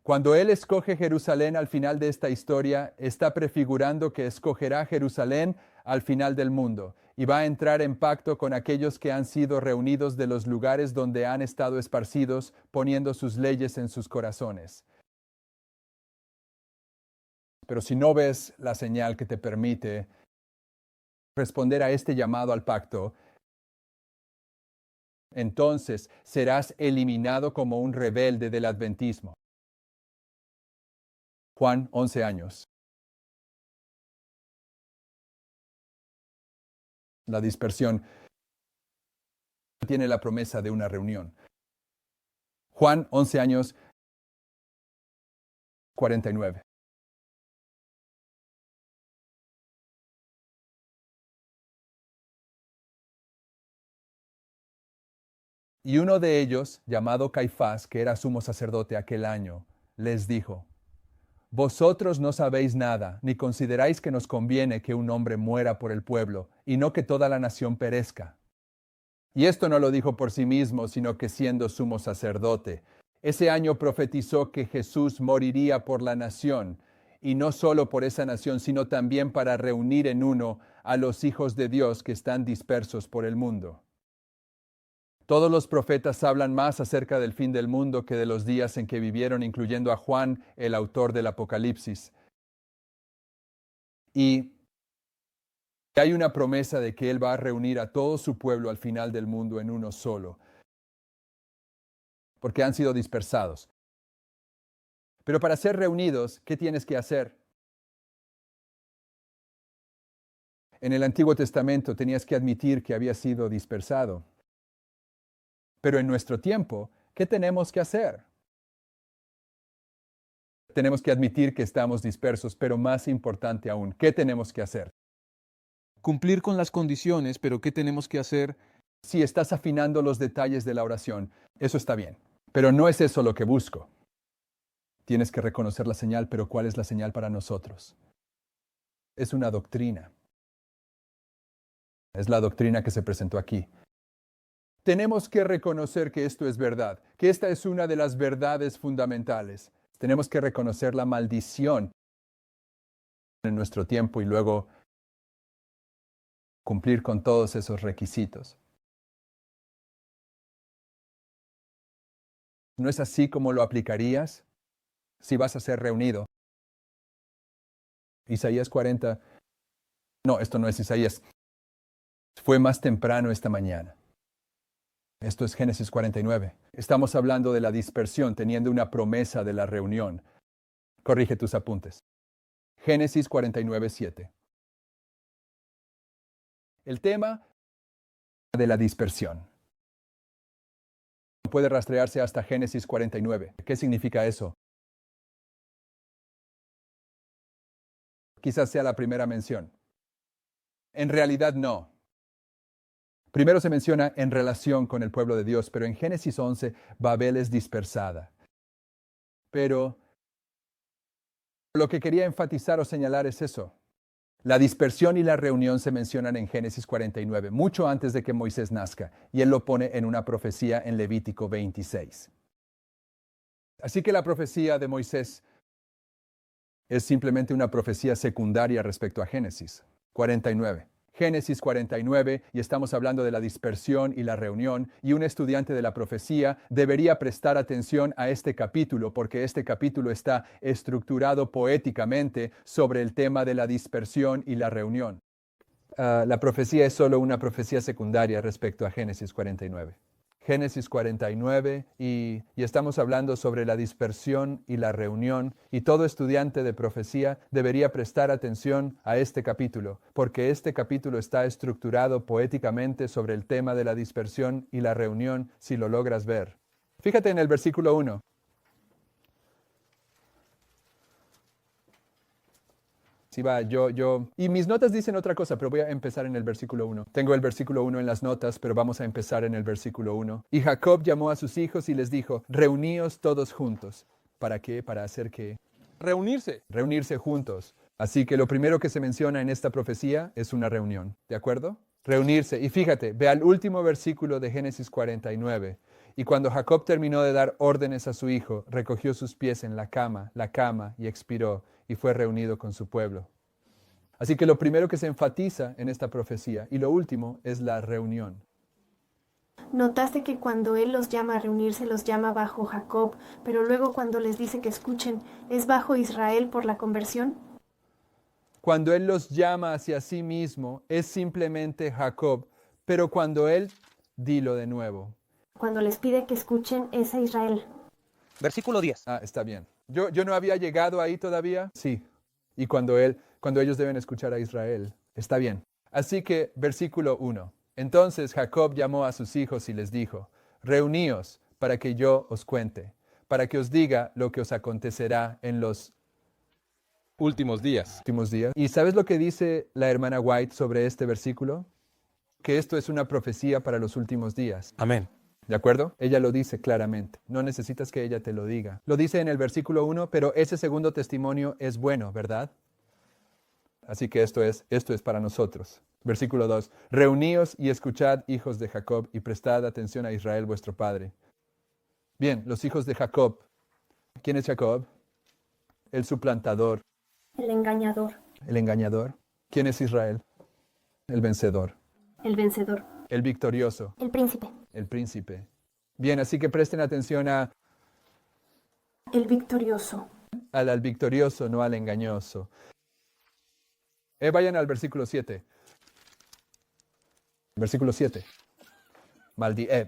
Cuando Él escoge Jerusalén al final de esta historia, está prefigurando que escogerá Jerusalén al final del mundo, y va a entrar en pacto con aquellos que han sido reunidos de los lugares donde han estado esparcidos, poniendo sus leyes en sus corazones. Pero si no ves la señal que te permite responder a este llamado al pacto, entonces serás eliminado como un rebelde del adventismo. Juan, 11 años. La dispersión tiene la promesa de una reunión. Juan, 11 años, 49. Y uno de ellos, llamado Caifás, que era sumo sacerdote aquel año, les dijo, vosotros no sabéis nada, ni consideráis que nos conviene que un hombre muera por el pueblo, y no que toda la nación perezca. Y esto no lo dijo por sí mismo, sino que siendo sumo sacerdote, ese año profetizó que Jesús moriría por la nación, y no solo por esa nación, sino también para reunir en uno a los hijos de Dios que están dispersos por el mundo. Todos los profetas hablan más acerca del fin del mundo que de los días en que vivieron, incluyendo a Juan, el autor del Apocalipsis. Y hay una promesa de que Él va a reunir a todo su pueblo al final del mundo en uno solo, porque han sido dispersados. Pero para ser reunidos, ¿qué tienes que hacer? En el Antiguo Testamento tenías que admitir que había sido dispersado. Pero en nuestro tiempo, ¿qué tenemos que hacer? Tenemos que admitir que estamos dispersos, pero más importante aún, ¿qué tenemos que hacer?
Cumplir con las condiciones, pero ¿qué tenemos que hacer?
Si estás afinando los detalles de la oración, eso está bien, pero no es eso lo que busco. Tienes que reconocer la señal, pero ¿cuál es la señal para nosotros? Es una doctrina. Es la doctrina que se presentó aquí. Tenemos que reconocer que esto es verdad, que esta es una de las verdades fundamentales. Tenemos que reconocer la maldición en nuestro tiempo y luego cumplir con todos esos requisitos. ¿No es así como lo aplicarías si vas a ser reunido? Isaías 40. No, esto no es Isaías. Fue más temprano esta mañana. Esto es Génesis 49. Estamos hablando de la dispersión, teniendo una promesa de la reunión. Corrige tus apuntes. Génesis 49, 7. El tema de la dispersión puede rastrearse hasta Génesis 49. ¿Qué significa eso? Quizás sea la primera mención. En realidad no. Primero se menciona en relación con el pueblo de Dios, pero en Génesis 11, Babel es dispersada. Pero lo que quería enfatizar o señalar es eso. La dispersión y la reunión se mencionan en Génesis 49, mucho antes de que Moisés nazca, y él lo pone en una profecía en Levítico 26. Así que la profecía de Moisés es simplemente una profecía secundaria respecto a Génesis 49. Génesis 49, y estamos hablando de la dispersión y la reunión, y un estudiante de la profecía debería prestar atención a este capítulo, porque este capítulo está estructurado poéticamente sobre el tema de la dispersión y la reunión. La profecía es solo una profecía secundaria respecto a Génesis 49. Génesis 49 y estamos hablando sobre la dispersión y la reunión, y todo estudiante de profecía debería prestar atención a este capítulo, porque este capítulo está estructurado poéticamente sobre el tema de la dispersión y la reunión, si lo logras ver. Fíjate en el versículo 1. Sí, va, yo. Y mis notas dicen otra cosa, pero voy a empezar en el versículo 1. Tengo el versículo 1 en las notas, pero vamos a empezar en el versículo 1. Y Jacob llamó a sus hijos y les dijo, reuníos todos juntos. ¿Para qué? Para hacer qué?
Reunirse.
Reunirse juntos. Así que lo primero que se menciona en esta profecía es una reunión. ¿De acuerdo? Reunirse. Y fíjate, ve al último versículo de Génesis 49. Y cuando Jacob terminó de dar órdenes a su hijo, recogió sus pies en la cama, y expiró, y fue reunido con su pueblo. Así que lo primero que se enfatiza en esta profecía, y lo último, es la reunión.
Notaste que cuando él los llama a reunirse, los llama bajo Jacob, pero luego cuando les dice que escuchen, ¿es bajo Israel por la conversión?
Cuando él los llama hacia sí mismo, es simplemente Jacob, pero cuando él, dilo de nuevo.
Cuando les pide que escuchen, es a Israel.
Versículo 10.
Ah, está bien. Yo no había llegado ahí todavía. Sí. Y cuando ellos deben escuchar a Israel. Está bien. Así que, versículo 1. Entonces Jacob llamó a sus hijos y les dijo, reuníos para que yo os cuente, para que os diga lo que os acontecerá en los
Últimos días.
últimos días. ¿Y sabes lo que dice la hermana White sobre este versículo? Que esto es una profecía para los últimos días.
Amén.
¿De acuerdo? Ella lo dice claramente. No necesitas que ella te lo diga. Lo dice en el versículo 1, pero ese segundo testimonio es bueno, ¿verdad? Así que esto es para nosotros. Versículo 2. Reuníos y escuchad, hijos de Jacob, y prestad atención a Israel vuestro padre. Bien, los hijos de Jacob. ¿Quién es Jacob? El suplantador.
El engañador.
El engañador. ¿Quién es Israel? El vencedor.
El vencedor.
El victorioso.
El príncipe.
El príncipe. Bien, así que presten atención
El victorioso.
al victorioso, no al engañoso. Vayan al versículo 7. Versículo 7.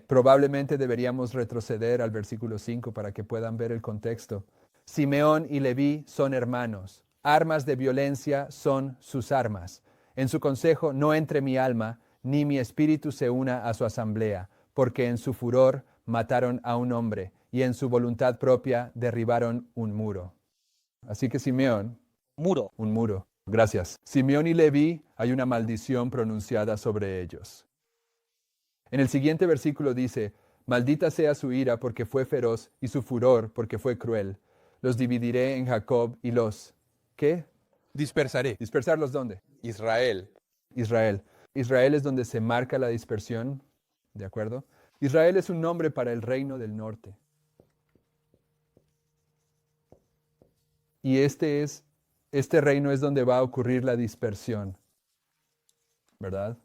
Probablemente deberíamos retroceder al versículo 5 para que puedan ver el contexto. Simeón y Leví son hermanos. Armas de violencia son sus armas. En su consejo no entre mi alma, ni mi espíritu se una a su asamblea, porque en su furor mataron a un hombre, y en su voluntad propia derribaron un muro. Así que Simeón,
Muro.
un muro. Gracias. Simeón y Leví, hay una maldición pronunciada sobre ellos. En el siguiente versículo dice, maldita sea su ira porque fue feroz y su furor porque fue cruel. Los dividiré en Jacob y los... ¿Qué?
Dispersaré.
¿Dispersarlos dónde?
Israel.
Israel. Israel es donde se marca la dispersión, ¿de acuerdo? Israel es un nombre para el reino del norte. Y este reino es donde va a ocurrir la dispersión, ¿verdad?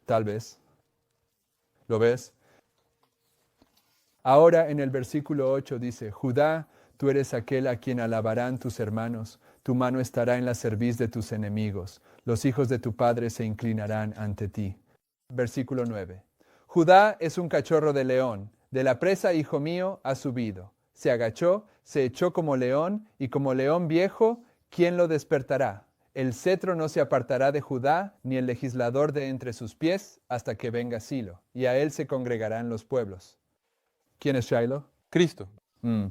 Tal vez. ¿Lo ves? Ahora en el versículo 8 dice, Judá, tú eres aquel a quien alabarán tus hermanos, tu mano estará en la cerviz de tus enemigos, los hijos de tu padre se inclinarán ante ti. Versículo 9. Judá es un cachorro de león, de la presa, hijo mío, ha subido. Se agachó, se echó como león, y como león viejo, ¿quién lo despertará? El cetro no se apartará de Judá, ni el legislador de entre sus pies, hasta que venga Silo, y a él se congregarán los pueblos. ¿Quién es Shiloh?
Cristo.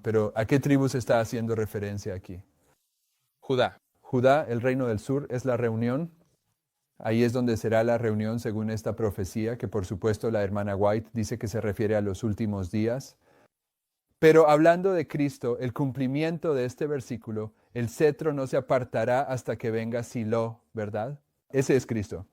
Pero ¿a qué tribu se está haciendo referencia aquí?
Judá.
Judá, el reino del sur, es la reunión. Ahí es donde será la reunión según esta profecía, que por supuesto la hermana White dice que se refiere a los últimos días. Pero hablando de Cristo, el cumplimiento de este versículo, el cetro no se apartará hasta que venga Silo, ¿verdad? Ese es Cristo.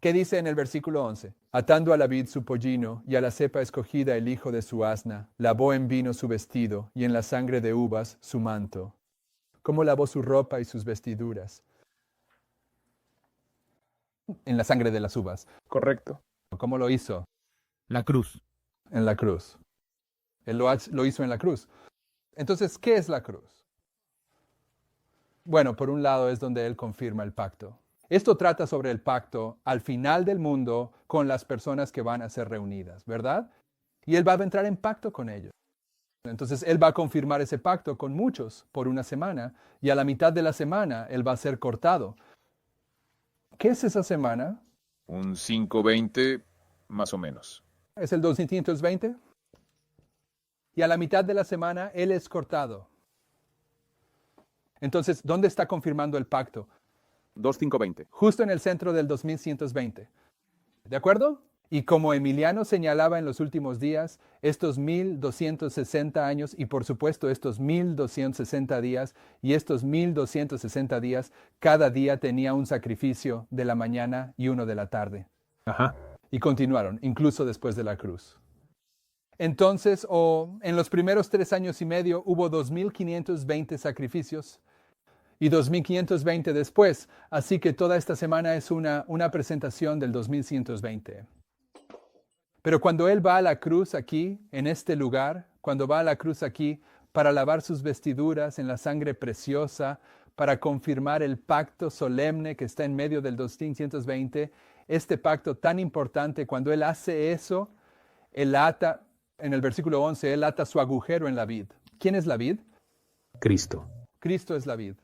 ¿Qué dice en el versículo 11? Atando a la vid su pollino y a la cepa escogida el hijo de su asna, lavó en vino su vestido y en la sangre de uvas su manto. ¿Cómo lavó su ropa y sus vestiduras? En la sangre de las uvas.
Correcto.
¿Cómo lo hizo?
La cruz.
En la cruz. Él lo hizo en la cruz. Entonces, ¿qué es la cruz? Bueno, por un lado es donde Él confirma el pacto. Esto trata sobre el pacto al final del mundo con las personas que van a ser reunidas, ¿verdad? Y Él va a entrar en pacto con ellos. Entonces, Él va a confirmar ese pacto con muchos por una semana y a la mitad de la semana Él va a ser cortado. ¿Qué es esa semana?
Un 5:20 más o menos.
¿Es el 220? Y a la mitad de la semana Él es cortado. Entonces, ¿dónde está confirmando el pacto?
2:5:20.
Justo en el centro del 2120. ¿De acuerdo? Y como Emiliano señalaba en los últimos días, estos 1260 años y por supuesto estos 1260 días y estos 1260 días, cada día tenía un sacrificio de la mañana y uno de la tarde.
Ajá.
Y continuaron, incluso después de la cruz. Entonces, en los primeros 3 años y medio hubo 2520 sacrificios y 2520 después. Así que toda esta semana es una presentación del 2120. Pero cuando Él va a la cruz aquí, en este lugar, cuando va a la cruz aquí para lavar sus vestiduras en la sangre preciosa, para confirmar el pacto solemne que está en medio del 2120, este pacto tan importante, cuando Él hace eso, Él ata, en el versículo 11, Él ata su agujero en la vid. ¿Quién es la vid?
Cristo.
Cristo es la vid.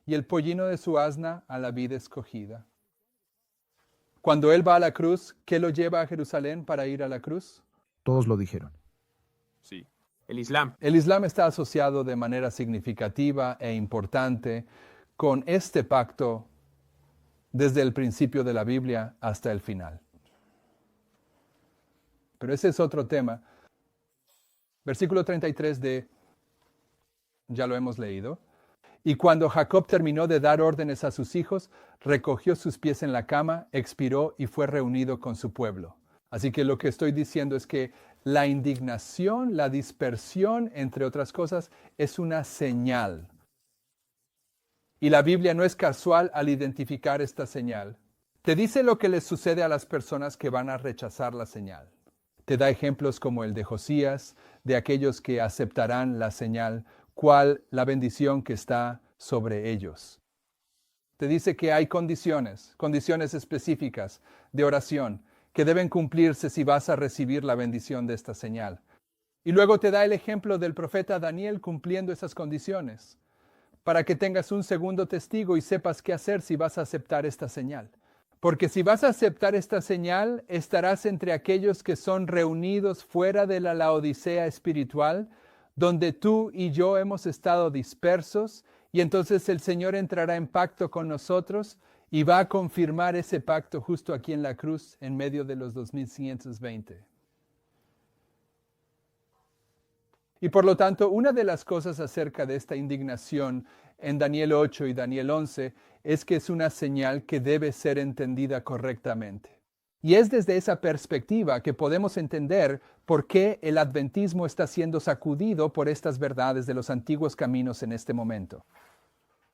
Y el pollino de su asna a la vid escogida. Cuando Él va a la cruz, ¿qué lo lleva a Jerusalén para ir a la cruz?
Todos lo dijeron.
Sí. El Islam.
El Islam está asociado de manera significativa e importante con este pacto desde el principio de la Biblia hasta el final. Pero ese es otro tema. Versículo 33 ya lo hemos leído. Y cuando Jacob terminó de dar órdenes a sus hijos, recogió sus pies en la cama, expiró y fue reunido con su pueblo. Así que lo que estoy diciendo es que la indignación, la dispersión, entre otras cosas, es una señal. Y la Biblia no es casual al identificar esta señal. Te dice lo que les sucede a las personas que van a rechazar la señal. Te da ejemplos como el de Josías, de aquellos que aceptarán la señal, cuál la bendición que está sobre ellos. Te dice que hay condiciones específicas de oración que deben cumplirse si vas a recibir la bendición de esta señal. Y luego te da el ejemplo del profeta Daniel cumpliendo esas condiciones, para que tengas un segundo testigo y sepas qué hacer si vas a aceptar esta señal. Porque si vas a aceptar esta señal, estarás entre aquellos que son reunidos fuera de la Laodicea espiritual, donde tú y yo hemos estado dispersos, y entonces el Señor entrará en pacto con nosotros y va a confirmar ese pacto justo aquí en la cruz, en medio de los 2520. Y por lo tanto, una de las cosas acerca de esta indignación en Daniel 8 y Daniel 11 es que es una señal que debe ser entendida correctamente. Y es desde esa perspectiva que podemos entender por qué el adventismo está siendo sacudido por estas verdades de los antiguos caminos en este momento.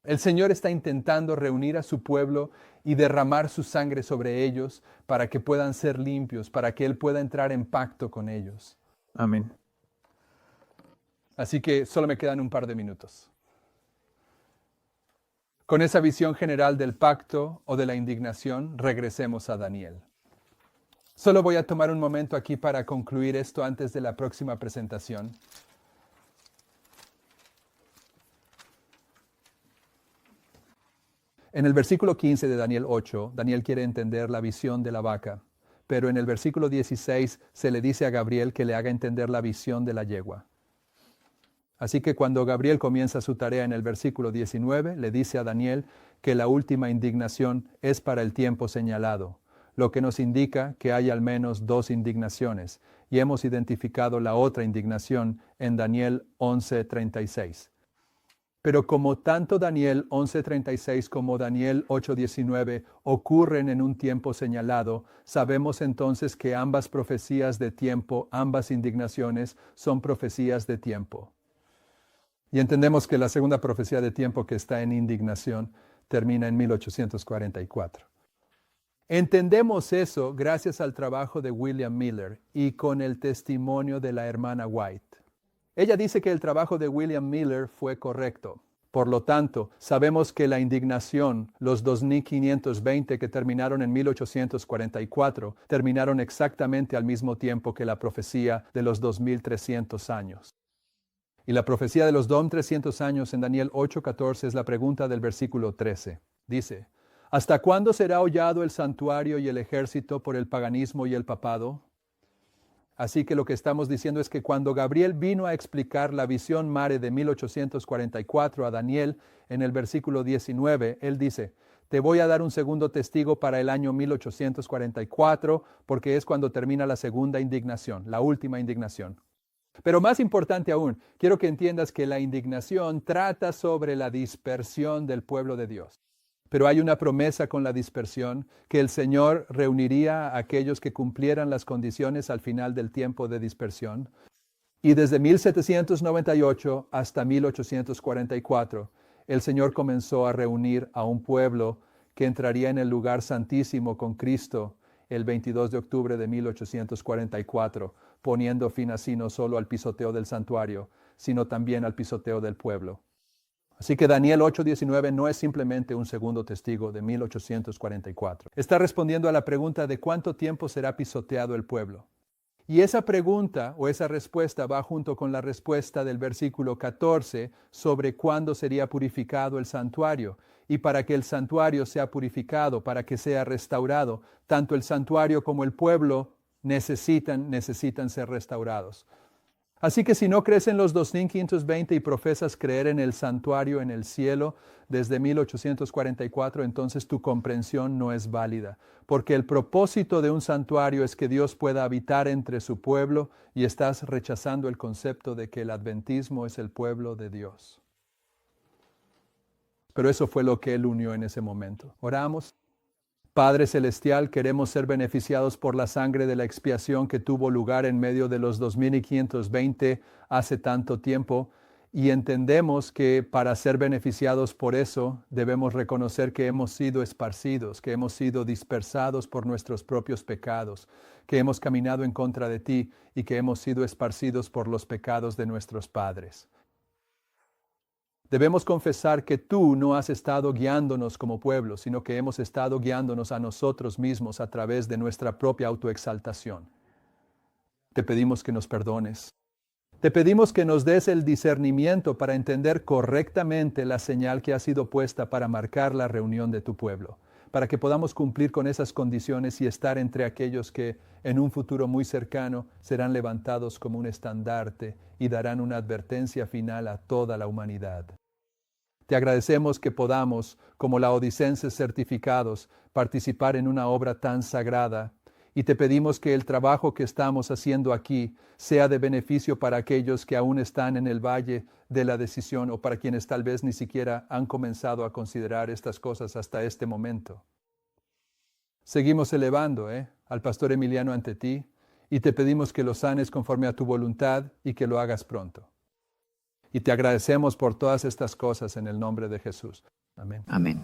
El Señor está intentando reunir a su pueblo y derramar su sangre sobre ellos para que puedan ser limpios, para que Él pueda entrar en pacto con ellos.
Amén.
Así que solo me quedan un par de minutos. Con esa visión general del pacto o de la indignación, regresemos a Daniel. Solo voy a tomar un momento aquí para concluir esto antes de la próxima presentación. En el versículo 15 de Daniel 8, Daniel quiere entender la visión de la vaca, pero en el versículo 16 se le dice a Gabriel que le haga entender la visión de la yegua. Así que cuando Gabriel comienza su tarea en el versículo 19, le dice a Daniel que la última indignación es para el tiempo señalado, lo que nos indica que hay al menos 2 indignaciones, y hemos identificado la otra indignación en Daniel 11:36. Pero como tanto Daniel 11:36 como Daniel 8:19 ocurren en un tiempo señalado, sabemos entonces que ambas profecías de tiempo, ambas indignaciones, son profecías de tiempo. Y entendemos que la segunda profecía de tiempo que está en indignación termina en 1844. Entendemos eso gracias al trabajo de William Miller y con el testimonio de la hermana White. Ella dice que el trabajo de William Miller fue correcto. Por lo tanto, sabemos que la indignación, los 2520 que terminaron en 1844, terminaron exactamente al mismo tiempo que la profecía de los 2300 años. Y la profecía de los 2300 años en Daniel 8:14 es la pregunta del versículo 13. Dice: ¿hasta cuándo será hollado el santuario y el ejército por el paganismo y el papado? Así que lo que estamos diciendo es que cuando Gabriel vino a explicar la visión mare de 1844 a Daniel en el versículo 19, él dice, te voy a dar un segundo testigo para el año 1844 porque es cuando termina la segunda indignación, la última indignación. Pero más importante aún, quiero que entiendas que la indignación trata sobre la dispersión del pueblo de Dios. Pero hay una promesa con la dispersión, que el Señor reuniría a aquellos que cumplieran las condiciones al final del tiempo de dispersión. Y desde 1798 hasta 1844, el Señor comenzó a reunir a un pueblo que entraría en el lugar santísimo con Cristo el 22 de octubre de 1844, poniendo fin así no solo al pisoteo del santuario, sino también al pisoteo del pueblo. Así que Daniel 8:19 no es simplemente un segundo testigo de 1844. Está respondiendo a la pregunta de cuánto tiempo será pisoteado el pueblo. Y esa pregunta o esa respuesta va junto con la respuesta del versículo 14 sobre cuándo sería purificado el santuario. Y para que el santuario sea purificado, para que sea restaurado, tanto el santuario como el pueblo necesitan ser restaurados. Así que si no crees en los 2520 y profesas creer en el santuario en el cielo desde 1844, entonces tu comprensión no es válida, porque el propósito de un santuario es que Dios pueda habitar entre su pueblo y estás rechazando el concepto de que el adventismo es el pueblo de Dios. Pero eso fue lo que Él unió en ese momento. Oramos. Padre Celestial, queremos ser beneficiados por la sangre de la expiación que tuvo lugar en medio de los 2520 hace tanto tiempo, y entendemos que para ser beneficiados por eso debemos reconocer que hemos sido esparcidos, que hemos sido dispersados por nuestros propios pecados, que hemos caminado en contra de ti y que hemos sido esparcidos por los pecados de nuestros padres. Debemos confesar que tú no has estado guiándonos como pueblo, sino que hemos estado guiándonos a nosotros mismos a través de nuestra propia autoexaltación. Te pedimos que nos perdones. Te pedimos que nos des el discernimiento para entender correctamente la señal que ha sido puesta para marcar la reunión de tu pueblo, para que podamos cumplir con esas condiciones y estar entre aquellos que en un futuro muy cercano serán levantados como un estandarte y darán una advertencia final a toda la humanidad. Te agradecemos que podamos, como laodicenses certificados, participar en una obra tan sagrada, y te pedimos que el trabajo que estamos haciendo aquí sea de beneficio para aquellos que aún están en el valle de la decisión o para quienes tal vez ni siquiera han comenzado a considerar estas cosas hasta este momento. Seguimos elevando al pastor Emiliano ante ti y te pedimos que lo sanes conforme a tu voluntad y que lo hagas pronto. Y te agradecemos por todas estas cosas en el nombre de Jesús. Amén.
Amén.